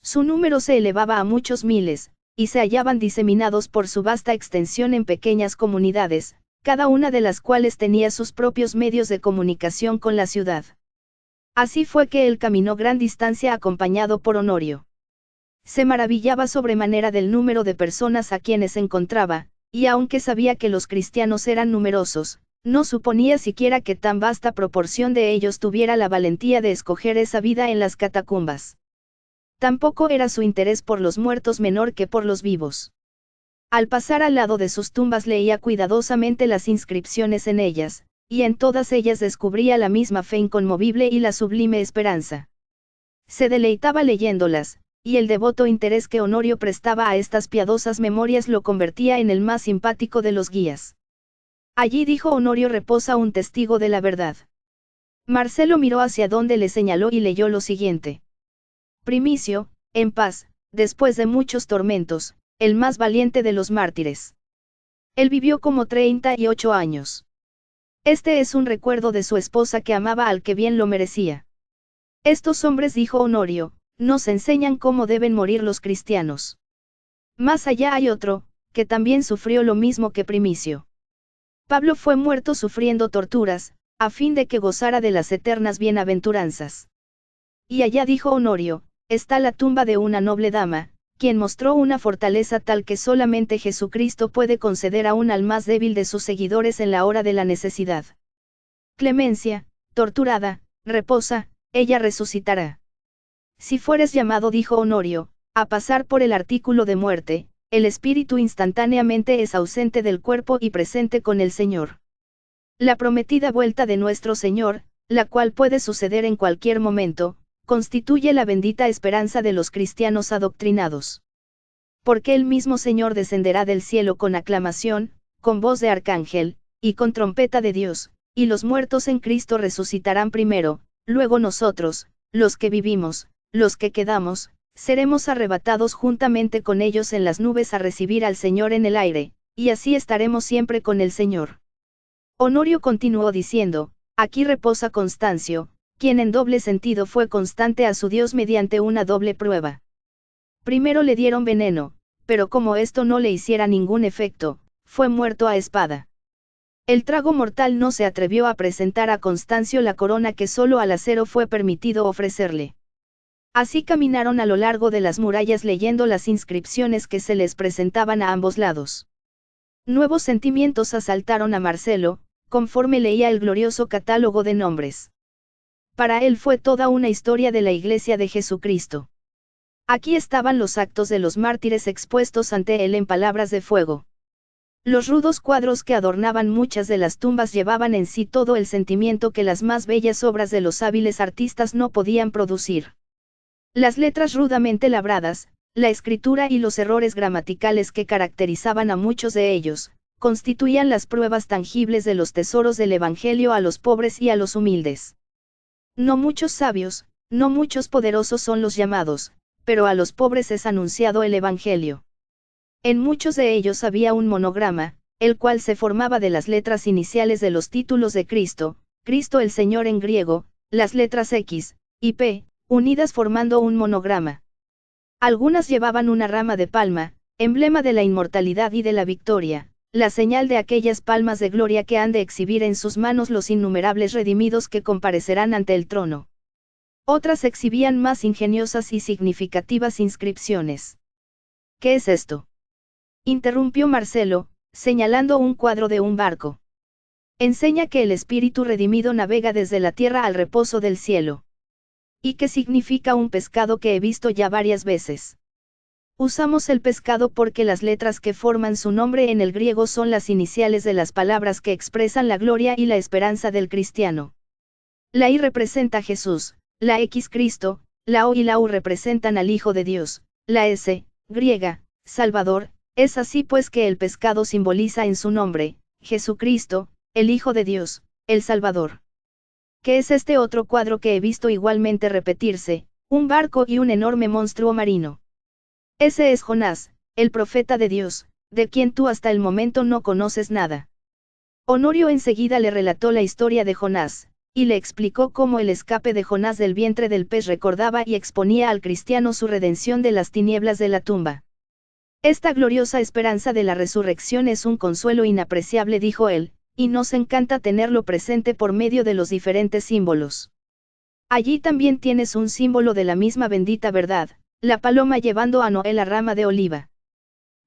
Su número se elevaba a muchos miles, y se hallaban diseminados por su vasta extensión en pequeñas comunidades, cada una de las cuales tenía sus propios medios de comunicación con la ciudad. Así fue que él caminó gran distancia acompañado por Honorio. Se maravillaba sobremanera del número de personas a quienes encontraba, y aunque sabía que los cristianos eran numerosos, no suponía siquiera que tan vasta proporción de ellos tuviera la valentía de escoger esa vida en las catacumbas. Tampoco era su interés por los muertos menor que por los vivos. Al pasar al lado de sus tumbas leía cuidadosamente las inscripciones en ellas, y en todas ellas descubría la misma fe inconmovible y la sublime esperanza. Se deleitaba leyéndolas, y el devoto interés que Honorio prestaba a estas piadosas memorias lo convertía en el más simpático de los guías. Allí, dijo Honorio, reposa un testigo de la verdad. Marcelo miró hacia donde le señaló y leyó lo siguiente. Primicio, en paz, después de muchos tormentos, el más valiente de los mártires. Él vivió como 38 años. Este es un recuerdo de su esposa que amaba al que bien lo merecía. Estos hombres, dijo Honorio, nos enseñan cómo deben morir los cristianos. Más allá hay otro, que también sufrió lo mismo que Primicio. Pablo fue muerto sufriendo torturas, a fin de que gozara de las eternas bienaventuranzas. Y allá, dijo Honorio, está la tumba de una noble dama, quien mostró una fortaleza tal que solamente Jesucristo puede conceder aún al más débil de sus seguidores en la hora de la necesidad. Clemencia, torturada, reposa, ella resucitará. Si fueres llamado, dijo Honorio, a pasar por el artículo de muerte, el espíritu instantáneamente es ausente del cuerpo y presente con el Señor. La prometida vuelta de nuestro Señor, la cual puede suceder en cualquier momento, constituye la bendita esperanza de los cristianos adoctrinados. Porque el mismo Señor descenderá del cielo con aclamación, con voz de arcángel, y con trompeta de Dios, y los muertos en Cristo resucitarán primero, luego nosotros, los que vivimos, los que quedamos, seremos arrebatados juntamente con ellos en las nubes a recibir al Señor en el aire, y así estaremos siempre con el Señor. Honorio continuó diciendo, aquí reposa Constancio, quien en doble sentido fue constante a su Dios mediante una doble prueba. Primero le dieron veneno, pero como esto no le hiciera ningún efecto, fue muerto a espada. El trago mortal no se atrevió a presentar a Constancio la corona que solo al acero fue permitido ofrecerle. Así caminaron a lo largo de las murallas leyendo las inscripciones que se les presentaban a ambos lados. Nuevos sentimientos asaltaron a Marcelo, conforme leía el glorioso catálogo de nombres. Para él fue toda una historia de la Iglesia de Jesucristo. Aquí estaban los actos de los mártires expuestos ante él en palabras de fuego. Los rudos cuadros que adornaban muchas de las tumbas llevaban en sí todo el sentimiento que las más bellas obras de los hábiles artistas no podían producir. Las letras rudamente labradas, la escritura y los errores gramaticales que caracterizaban a muchos de ellos, constituían las pruebas tangibles de los tesoros del Evangelio a los pobres y a los humildes. No muchos sabios, no muchos poderosos son los llamados, pero a los pobres es anunciado el Evangelio. En muchos de ellos había un monograma, el cual se formaba de las letras iniciales de los títulos de Cristo, Cristo el Señor en griego, las letras X y P, unidas formando un monograma. Algunas llevaban una rama de palma, emblema de la inmortalidad y de la victoria, la señal de aquellas palmas de gloria que han de exhibir en sus manos los innumerables redimidos que comparecerán ante el trono. Otras exhibían más ingeniosas y significativas inscripciones. ¿Qué es esto?, interrumpió Marcelo, señalando un cuadro de un barco. Enseña que el espíritu redimido navega desde la tierra al reposo del cielo. ¿Y qué significa un pescado que he visto ya varias veces? Usamos el pescado porque las letras que forman su nombre en el griego son las iniciales de las palabras que expresan la gloria y la esperanza del cristiano. La I representa a Jesús, la X Cristo, la O y la U representan al Hijo de Dios, la S, griega, Salvador, es así pues que el pescado simboliza en su nombre, Jesucristo, el Hijo de Dios, el Salvador. ¿Qué es este otro cuadro que he visto igualmente repetirse? Un barco y un enorme monstruo marino. Ese es Jonás, el profeta de Dios, de quien tú hasta el momento no conoces nada. Honorio enseguida le relató la historia de Jonás, y le explicó cómo el escape de Jonás del vientre del pez recordaba y exponía al cristiano su redención de las tinieblas de la tumba. Esta gloriosa esperanza de la resurrección es un consuelo inapreciable, dijo él, y nos encanta tenerlo presente por medio de los diferentes símbolos. Allí también tienes un símbolo de la misma bendita verdad, la paloma llevando a Noé la rama de oliva.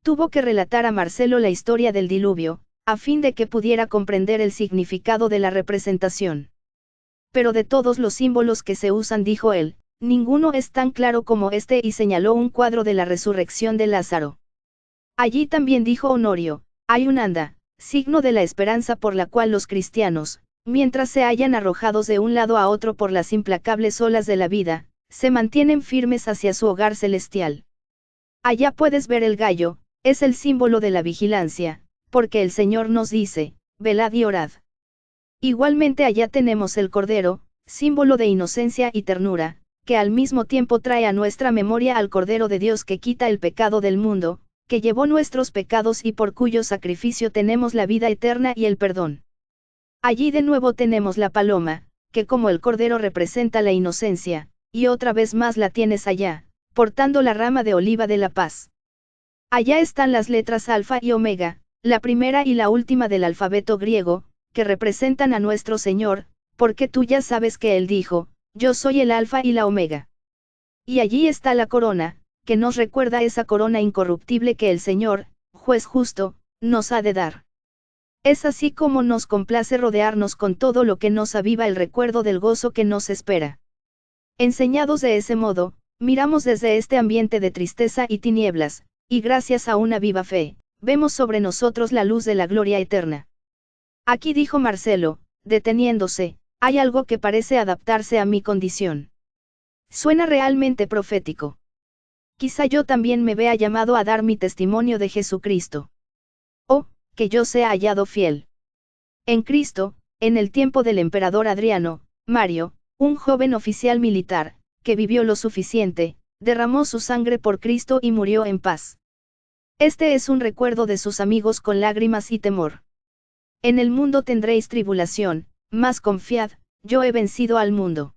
Tuvo que relatar a Marcelo la historia del diluvio, a fin de que pudiera comprender el significado de la representación. Pero de todos los símbolos que se usan, dijo él, ninguno es tan claro como este, y señaló un cuadro de la resurrección de Lázaro. Allí también, dijo Honorio, hay un anda, signo de la esperanza por la cual los cristianos, mientras se hallan arrojados de un lado a otro por las implacables olas de la vida, se mantienen firmes hacia su hogar celestial. Allá puedes ver el gallo, es el símbolo de la vigilancia, porque el Señor nos dice, velad y orad. Igualmente allá tenemos el Cordero, símbolo de inocencia y ternura, que al mismo tiempo trae a nuestra memoria al Cordero de Dios que quita el pecado del mundo, que llevó nuestros pecados y por cuyo sacrificio tenemos la vida eterna y el perdón. Allí de nuevo tenemos la paloma, que como el Cordero representa la inocencia, y otra vez más la tienes allá, portando la rama de oliva de la paz. Allá están las letras alfa y omega, la primera y la última del alfabeto griego, que representan a nuestro Señor, porque tú ya sabes que Él dijo, yo soy el alfa y la omega. Y allí está la corona, que nos recuerda esa corona incorruptible que el Señor, juez justo, nos ha de dar. Es así como nos complace rodearnos con todo lo que nos aviva el recuerdo del gozo que nos espera. Enseñados de ese modo, miramos desde este ambiente de tristeza y tinieblas, y gracias a una viva fe, vemos sobre nosotros la luz de la gloria eterna. Aquí dijo Marcelo, deteniéndose, hay algo que parece adaptarse a mi condición. Suena realmente profético. Quizá yo también me vea llamado a dar mi testimonio de Jesucristo. O, que yo sea hallado fiel. En Cristo, en el tiempo del emperador Adriano, Mario, un joven oficial militar, que vivió lo suficiente, derramó su sangre por Cristo y murió en paz. Este es un recuerdo de sus amigos con lágrimas y temor. En el mundo tendréis tribulación, mas confiad, yo he vencido al mundo.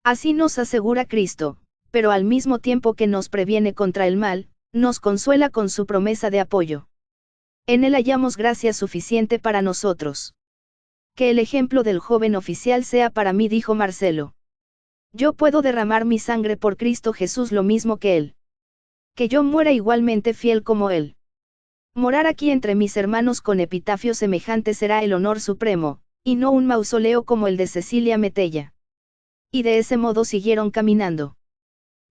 Así nos asegura Cristo, pero al mismo tiempo que nos previene contra el mal, nos consuela con su promesa de apoyo. En él hallamos gracia suficiente para nosotros. Que el ejemplo del joven oficial sea para mí, dijo Marcelo. Yo puedo derramar mi sangre por Cristo Jesús lo mismo que él. Que yo muera igualmente fiel como él. Morar aquí entre mis hermanos con epitafio semejante será el honor supremo, y no un mausoleo como el de Cecilia Metella. Y de ese modo siguieron caminando.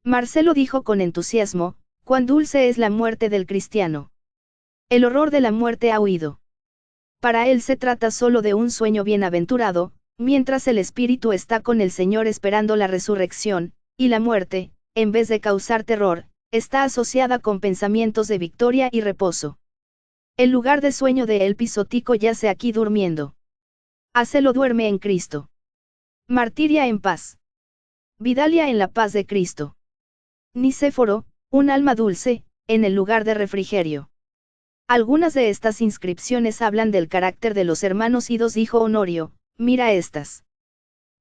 Marcelo dijo con entusiasmo, cuán dulce es la muerte del cristiano. El horror de la muerte ha huido. Para él se trata solo de un sueño bienaventurado, mientras el espíritu está con el Señor esperando la resurrección, y la muerte, en vez de causar terror, está asociada con pensamientos de victoria y reposo. El lugar de sueño de El Pisotico yace aquí durmiendo. Hacelo duerme en Cristo. Martiria en paz. Vidalia en la paz de Cristo. Nicéforo, un alma dulce, en el lugar de refrigerio. Algunas de estas inscripciones hablan del carácter de los hermanos idos, dijo Honorio, mira estas.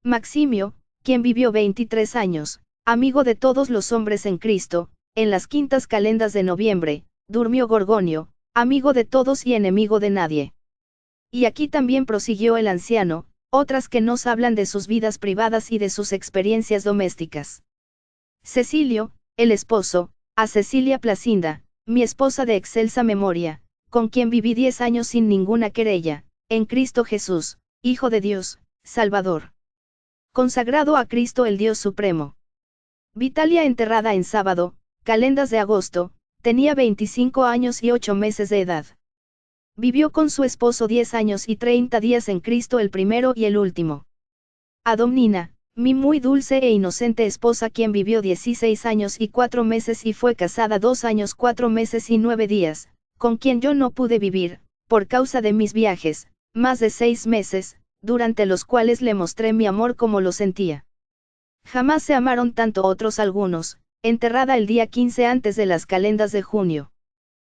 Maximio, quien vivió 23 años, amigo de todos los hombres en Cristo, en las quintas calendas de noviembre, durmió Gorgonio, amigo de todos y enemigo de nadie. Y aquí también prosiguió el anciano, otras que nos hablan de sus vidas privadas y de sus experiencias domésticas. Cecilio, el esposo, a Cecilia Placinda, mi esposa de excelsa memoria, con quien viví 10 años sin ninguna querella, en Cristo Jesús, Hijo de Dios, Salvador. Consagrado a Cristo el Dios Supremo. Vitalia enterrada en sábado, calendas de agosto, tenía 25 años y 8 meses de edad. Vivió con su esposo 10 años y 30 días en Cristo el primero y el último. A Domnina, mi muy dulce e inocente esposa, quien vivió 16 años y 4 meses y fue casada 2 años 4 meses y 9 días, con quien yo no pude vivir, por causa de mis viajes, más de 6 meses, durante los cuales le mostré mi amor como lo sentía. Jamás se amaron tanto otros algunos, enterrada el día 15 antes de las calendas de junio.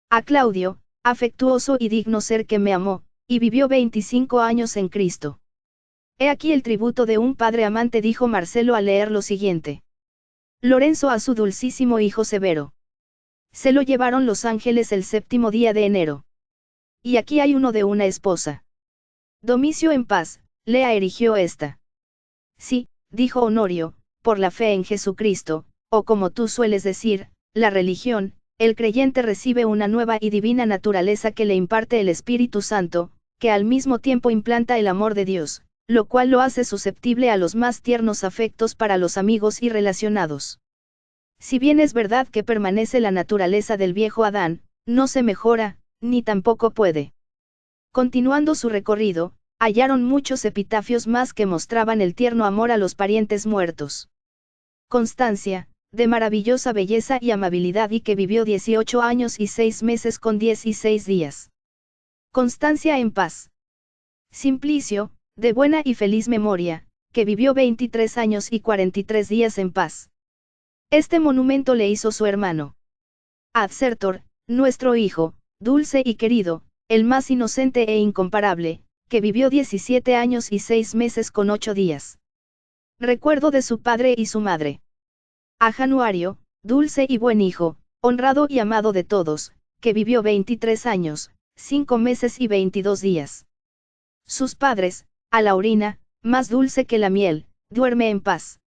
A Claudio, afectuoso y digno ser que me amó, y vivió 25 años en Cristo. He aquí el tributo de un padre amante, dijo Marcelo al leer lo siguiente. Lorenzo a su dulcísimo hijo Severo. Se lo llevaron los ángeles el 7º día de enero. Y aquí hay uno de una esposa. Domicio en paz, Lea erigió esta. Sí, dijo Honorio, por la fe en Jesucristo, o como tú sueles decir, la religión, el creyente recibe una nueva y divina naturaleza que le imparte el Espíritu Santo, que al mismo tiempo implanta el amor de Dios, lo cual lo hace susceptible a los más tiernos afectos para los amigos y relacionados. Si bien es verdad que permanece la naturaleza del viejo Adán, no se mejora, ni tampoco puede. Continuando su recorrido, hallaron muchos epitafios más que mostraban el tierno amor a los parientes muertos. Constancia, de maravillosa belleza y amabilidad y que vivió 18 años y 6 meses con 16 días. Constancia en paz. Simplicio, de buena y feliz memoria, que vivió 23 años y 43 días en paz. Este monumento le hizo su hermano Adsertor, nuestro hijo, dulce y querido, el más inocente e incomparable, que vivió 17 años y 6 meses con 8 días. Recuerdo de su padre y su madre. A Januario, dulce y buen hijo, honrado y amado de todos, que vivió 23 años, 5 meses y 22 días. Sus padres, a Laurina, más dulce que la miel, duerme en paz.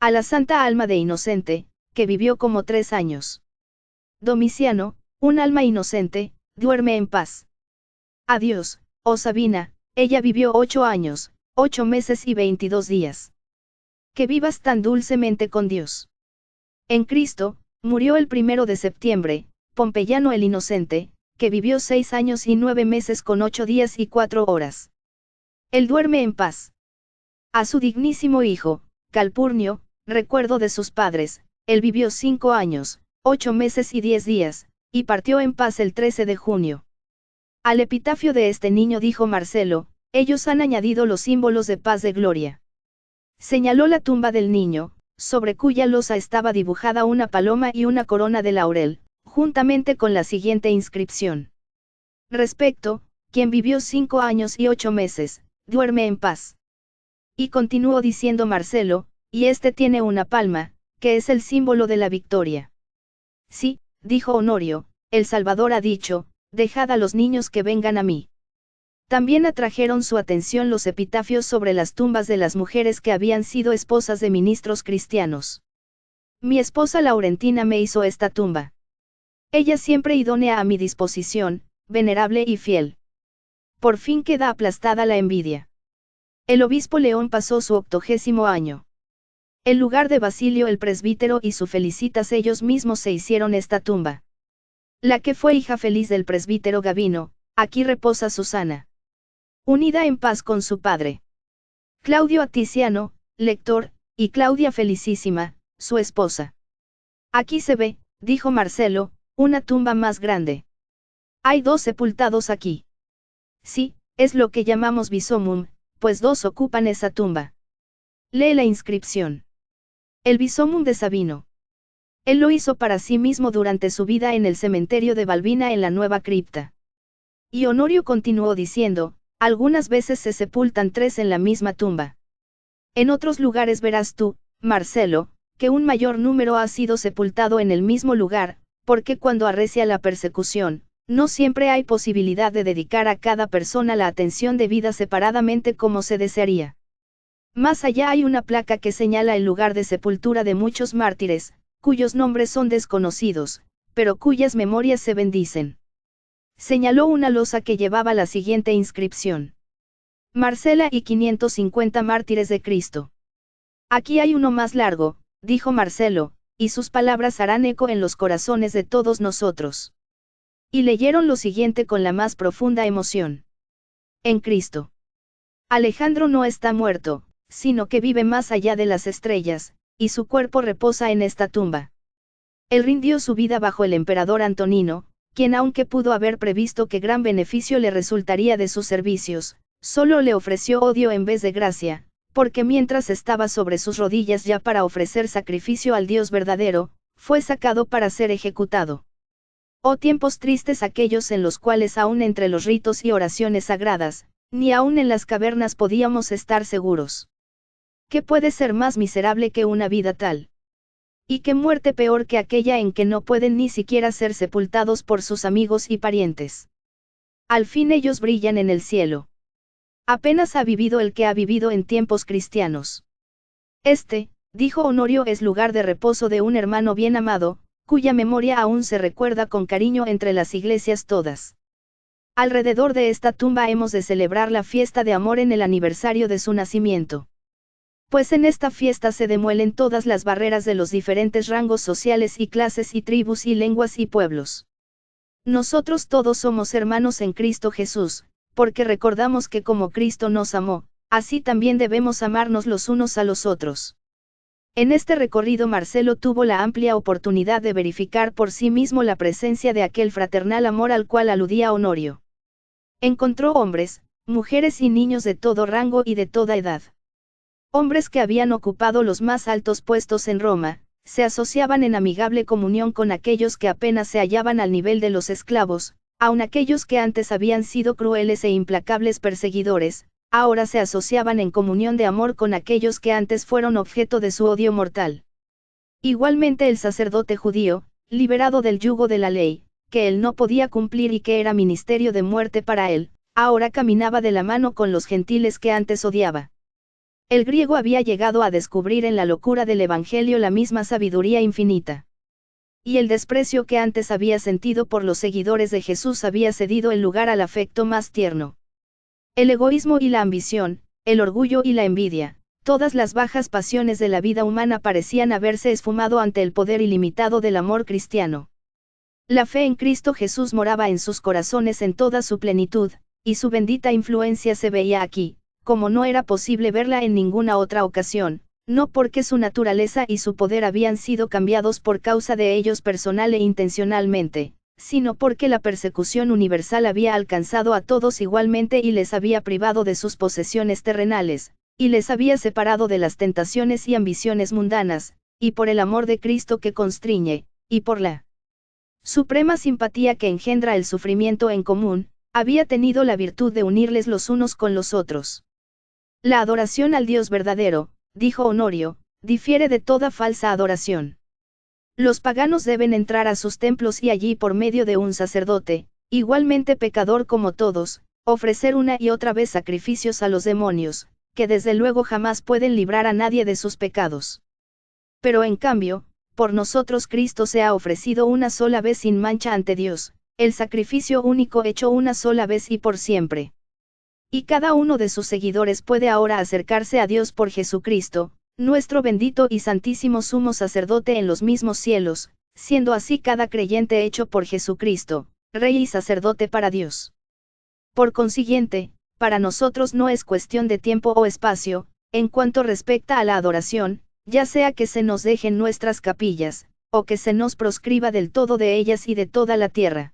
A la santa alma de inocente, que vivió como 3 años. Domiciano, un alma inocente, duerme en paz. Adiós, oh Sabina, ella vivió 8 años, 8 meses y 22 días. Que vivas tan dulcemente con Dios. En Cristo, murió el 1 de septiembre, Pompeyano el Inocente, que vivió 6 años y 9 meses con 8 días y 4 horas. Él duerme en paz. A su dignísimo hijo, Calpurnio, recuerdo de sus padres, él vivió 5 años, 8 meses y 10 días, y partió en paz el 13 de junio. Al epitafio de este niño dijo Marcelo, ellos han añadido los símbolos de paz de gloria. Señaló la tumba del niño, sobre cuya losa estaba dibujada una paloma y una corona de laurel, juntamente con la siguiente inscripción. Respecto, quien vivió 5 años y 8 meses, duerme en paz. Y continuó diciendo Marcelo, y este tiene una palma, que es el símbolo de la victoria. Sí, dijo Honorio, el Salvador ha dicho, dejad a los niños que vengan a mí. También atrajeron su atención los epitafios sobre las tumbas de las mujeres que habían sido esposas de ministros cristianos. Mi esposa Laurentina me hizo esta tumba. Ella siempre idónea a mi disposición, venerable y fiel. Por fin queda aplastada la envidia. El obispo León pasó su 80º año. En lugar de Basilio el presbítero y su Felicitas ellos mismos se hicieron esta tumba. La que fue hija feliz del presbítero Gavino, aquí reposa Susana. Unida en paz con su padre. Claudio Aticiano, lector, y Claudia Felicísima, su esposa. Aquí se ve, dijo Marcelo, una tumba más grande. Hay 2 sepultados aquí. Sí, es lo que llamamos bisomum, pues 2 ocupan esa tumba. Lee la inscripción. El bisomum de Sabino. Él lo hizo para sí mismo durante su vida en el cementerio de Balbina en la nueva cripta. Y Honorio continuó diciendo, algunas veces se sepultan 3 en la misma tumba. En otros lugares verás tú, Marcelo, que un mayor número ha sido sepultado en el mismo lugar, porque cuando arrecia la persecución, no siempre hay posibilidad de dedicar a cada persona la atención debida separadamente como se desearía. Más allá hay una placa que señala el lugar de sepultura de muchos mártires, cuyos nombres son desconocidos, pero cuyas memorias se bendicen. Señaló una losa que llevaba la siguiente inscripción. Marcela y 550 mártires de Cristo. Aquí hay uno más largo, dijo Marcelo, y sus palabras harán eco en los corazones de todos nosotros. Y leyeron lo siguiente con la más profunda emoción. En Cristo. Alejandro no está muerto, sino que vive más allá de las estrellas, y su cuerpo reposa en esta tumba. Él rindió su vida bajo el emperador Antonino, quien aunque pudo haber previsto que gran beneficio le resultaría de sus servicios, solo le ofreció odio en vez de gracia, porque mientras estaba sobre sus rodillas ya para ofrecer sacrificio al Dios verdadero, fue sacado para ser ejecutado. Oh tiempos tristes aquellos en los cuales aún entre los ritos y oraciones sagradas, ni aún en las cavernas podíamos estar seguros. ¿Qué puede ser más miserable que una vida tal? ¿Y qué muerte peor que aquella en que no pueden ni siquiera ser sepultados por sus amigos y parientes? Al fin ellos brillan en el cielo. Apenas ha vivido el que ha vivido en tiempos cristianos. Este, dijo Honorio, es lugar de reposo de un hermano bien amado, cuya memoria aún se recuerda con cariño entre las iglesias todas. Alrededor de esta tumba hemos de celebrar la fiesta de amor en el aniversario de su nacimiento. Pues en esta fiesta se demuelen todas las barreras de los diferentes rangos sociales y clases y tribus y lenguas y pueblos. Nosotros todos somos hermanos en Cristo Jesús, porque recordamos que como Cristo nos amó, así también debemos amarnos los unos a los otros. En este recorrido Marcelo tuvo la amplia oportunidad de verificar por sí mismo la presencia de aquel fraternal amor al cual aludía Honorio. Encontró hombres, mujeres y niños de todo rango y de toda edad. Hombres que habían ocupado los más altos puestos en Roma, se asociaban en amigable comunión con aquellos que apenas se hallaban al nivel de los esclavos, aun aquellos que antes habían sido crueles e implacables perseguidores, ahora se asociaban en comunión de amor con aquellos que antes fueron objeto de su odio mortal. Igualmente el sacerdote judío, liberado del yugo de la ley, que él no podía cumplir y que era ministerio de muerte para él, ahora caminaba de la mano con los gentiles que antes odiaba. El griego había llegado a descubrir en la locura del Evangelio la misma sabiduría infinita. Y el desprecio que antes había sentido por los seguidores de Jesús había cedido el lugar al afecto más tierno. El egoísmo y la ambición, el orgullo y la envidia, todas las bajas pasiones de la vida humana parecían haberse esfumado ante el poder ilimitado del amor cristiano. La fe en Cristo Jesús moraba en sus corazones en toda su plenitud, y su bendita influencia se veía aquí, como no era posible verla en ninguna otra ocasión, no porque su naturaleza y su poder habían sido cambiados por causa de ellos personal e intencionalmente, sino porque la persecución universal había alcanzado a todos igualmente y les había privado de sus posesiones terrenales, y les había separado de las tentaciones y ambiciones mundanas, y por el amor de Cristo que constriñe, y por la suprema simpatía que engendra el sufrimiento en común, había tenido la virtud de unirles los unos con los otros. La adoración al Dios verdadero, dijo Honorio, difiere de toda falsa adoración. Los paganos deben entrar a sus templos y allí por medio de un sacerdote, igualmente pecador como todos, ofrecer una y otra vez sacrificios a los demonios, que desde luego jamás pueden librar a nadie de sus pecados. Pero en cambio, por nosotros Cristo se ha ofrecido una sola vez sin mancha ante Dios, el sacrificio único hecho una sola vez y por siempre. Y cada uno de sus seguidores puede ahora acercarse a Dios por Jesucristo, nuestro bendito y santísimo sumo sacerdote en los mismos cielos, siendo así cada creyente hecho por Jesucristo, Rey y sacerdote para Dios. Por consiguiente, para nosotros no es cuestión de tiempo o espacio, en cuanto respecta a la adoración, ya sea que se nos dejen nuestras capillas, o que se nos proscriba del todo de ellas y de toda la tierra.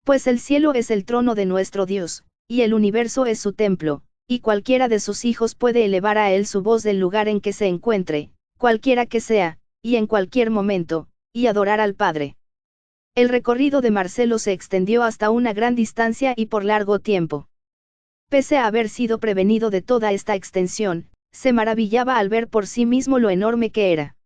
Pues el cielo es el trono de nuestro Dios, y el universo es su templo, y cualquiera de sus hijos puede elevar a él su voz del lugar en que se encuentre, cualquiera que sea, y en cualquier momento, y adorar al Padre. El recorrido de Marcelo se extendió hasta una gran distancia y por largo tiempo. Pese a haber sido prevenido de toda esta extensión, se maravillaba al ver por sí mismo lo enorme que era.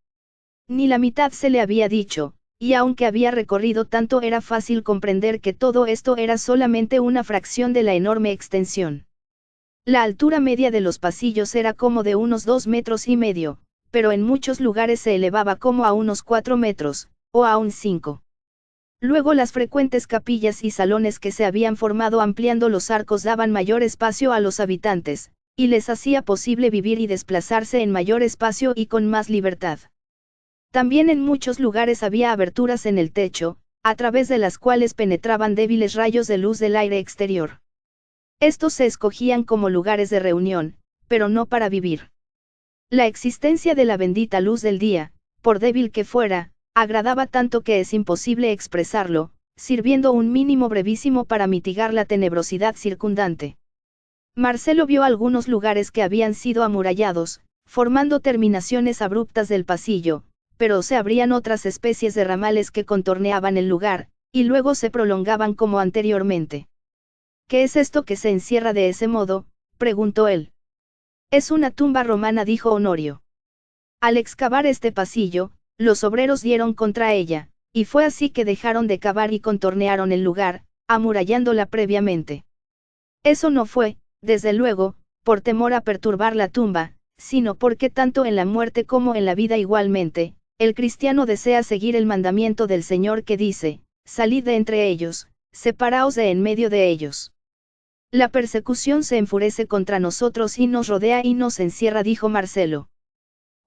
Ni la mitad se le había dicho, y aunque había recorrido tanto era fácil comprender que todo esto era solamente una fracción de la enorme extensión. La altura media de los pasillos era como de unos 2,5 metros, pero en muchos lugares se elevaba como a unos 4 metros, o aún 5. Luego las frecuentes capillas y salones que se habían formado ampliando los arcos daban mayor espacio a los habitantes, y les hacía posible vivir y desplazarse en mayor espacio y con más libertad. También en muchos lugares había aberturas en el techo, a través de las cuales penetraban débiles rayos de luz del aire exterior. Estos se escogían como lugares de reunión, pero no para vivir. La existencia de la bendita luz del día, por débil que fuera, agradaba tanto que es imposible expresarlo, sirviendo un mínimo brevísimo para mitigar la tenebrosidad circundante. Marcelo vio algunos lugares que habían sido amurallados, formando terminaciones abruptas del pasillo, pero se abrían otras especies de ramales que contorneaban el lugar, y luego se prolongaban como anteriormente. ¿Qué es esto que se encierra de ese modo?, preguntó él. Es una tumba romana, dijo Honorio. Al excavar este pasillo, los obreros dieron contra ella, y fue así que dejaron de cavar y contornearon el lugar, amurallándola previamente. Eso no fue, desde luego, por temor a perturbar la tumba, sino porque tanto en la muerte como en la vida igualmente, el cristiano desea seguir el mandamiento del Señor que dice, salid de entre ellos, separaos de en medio de ellos. La persecución se enfurece contra nosotros y nos rodea y nos encierra, dijo Marcelo.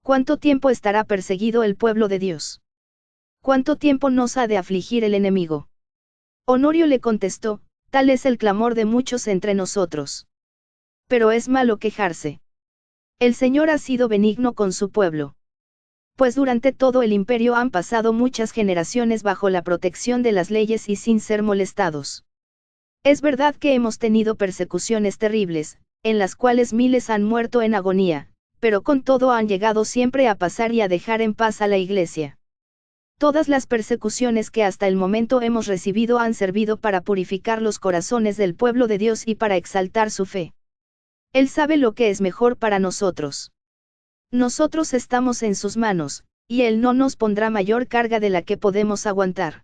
¿Cuánto tiempo estará perseguido el pueblo de Dios? ¿Cuánto tiempo nos ha de afligir el enemigo? Honorio le contestó, tal es el clamor de muchos entre nosotros. Pero es malo quejarse. El Señor ha sido benigno con su pueblo. Pues durante todo el imperio han pasado muchas generaciones bajo la protección de las leyes y sin ser molestados. Es verdad que hemos tenido persecuciones terribles, en las cuales miles han muerto en agonía, pero con todo han llegado siempre a pasar y a dejar en paz a la Iglesia. Todas las persecuciones que hasta el momento hemos recibido han servido para purificar los corazones del pueblo de Dios y para exaltar su fe. Él sabe lo que es mejor para nosotros. Nosotros estamos en sus manos, y Él no nos pondrá mayor carga de la que podemos aguantar.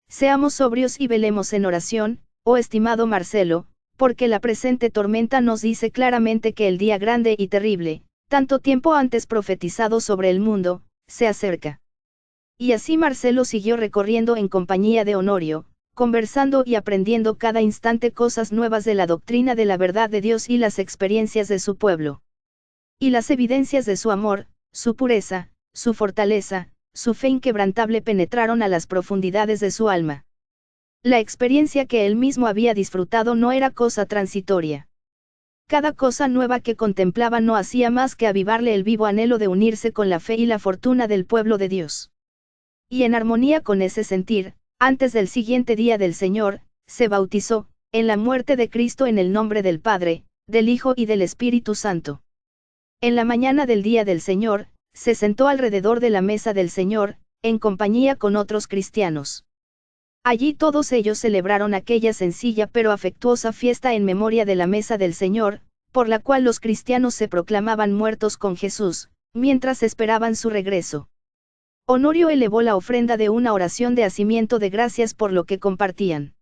Seamos sobrios y velemos en oración, oh estimado Marcelo, porque la presente tormenta nos dice claramente que el día grande y terrible, tanto tiempo antes profetizado sobre el mundo, se acerca. Y así Marcelo siguió recorriendo en compañía de Honorio, conversando y aprendiendo cada instante cosas nuevas de la doctrina de la verdad de Dios y las experiencias de su pueblo. Y las evidencias de su amor, su pureza, su fortaleza, su fe inquebrantable penetraron a las profundidades de su alma. La experiencia que él mismo había disfrutado no era cosa transitoria. Cada cosa nueva que contemplaba no hacía más que avivarle el vivo anhelo de unirse con la fe y la fortuna del pueblo de Dios. Y en armonía con ese sentir, antes del siguiente día del Señor, se bautizó, en la muerte de Cristo en el nombre del Padre, del Hijo y del Espíritu Santo. En la mañana del día del Señor, se sentó alrededor de la mesa del Señor, en compañía con otros cristianos. Allí todos ellos celebraron aquella sencilla pero afectuosa fiesta en memoria de la mesa del Señor, por la cual los cristianos se proclamaban muertos con Jesús, mientras esperaban su regreso. Honorio elevó la ofrenda de una oración de hacimiento de gracias por lo que compartían.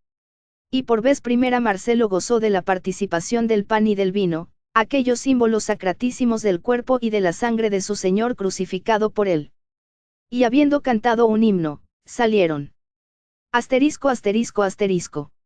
Y por vez primera Marcelo gozó de la participación del pan y del vino, aquellos símbolos sacratísimos del cuerpo y de la sangre de su Señor crucificado por él. Y habiendo cantado un himno, salieron. *****.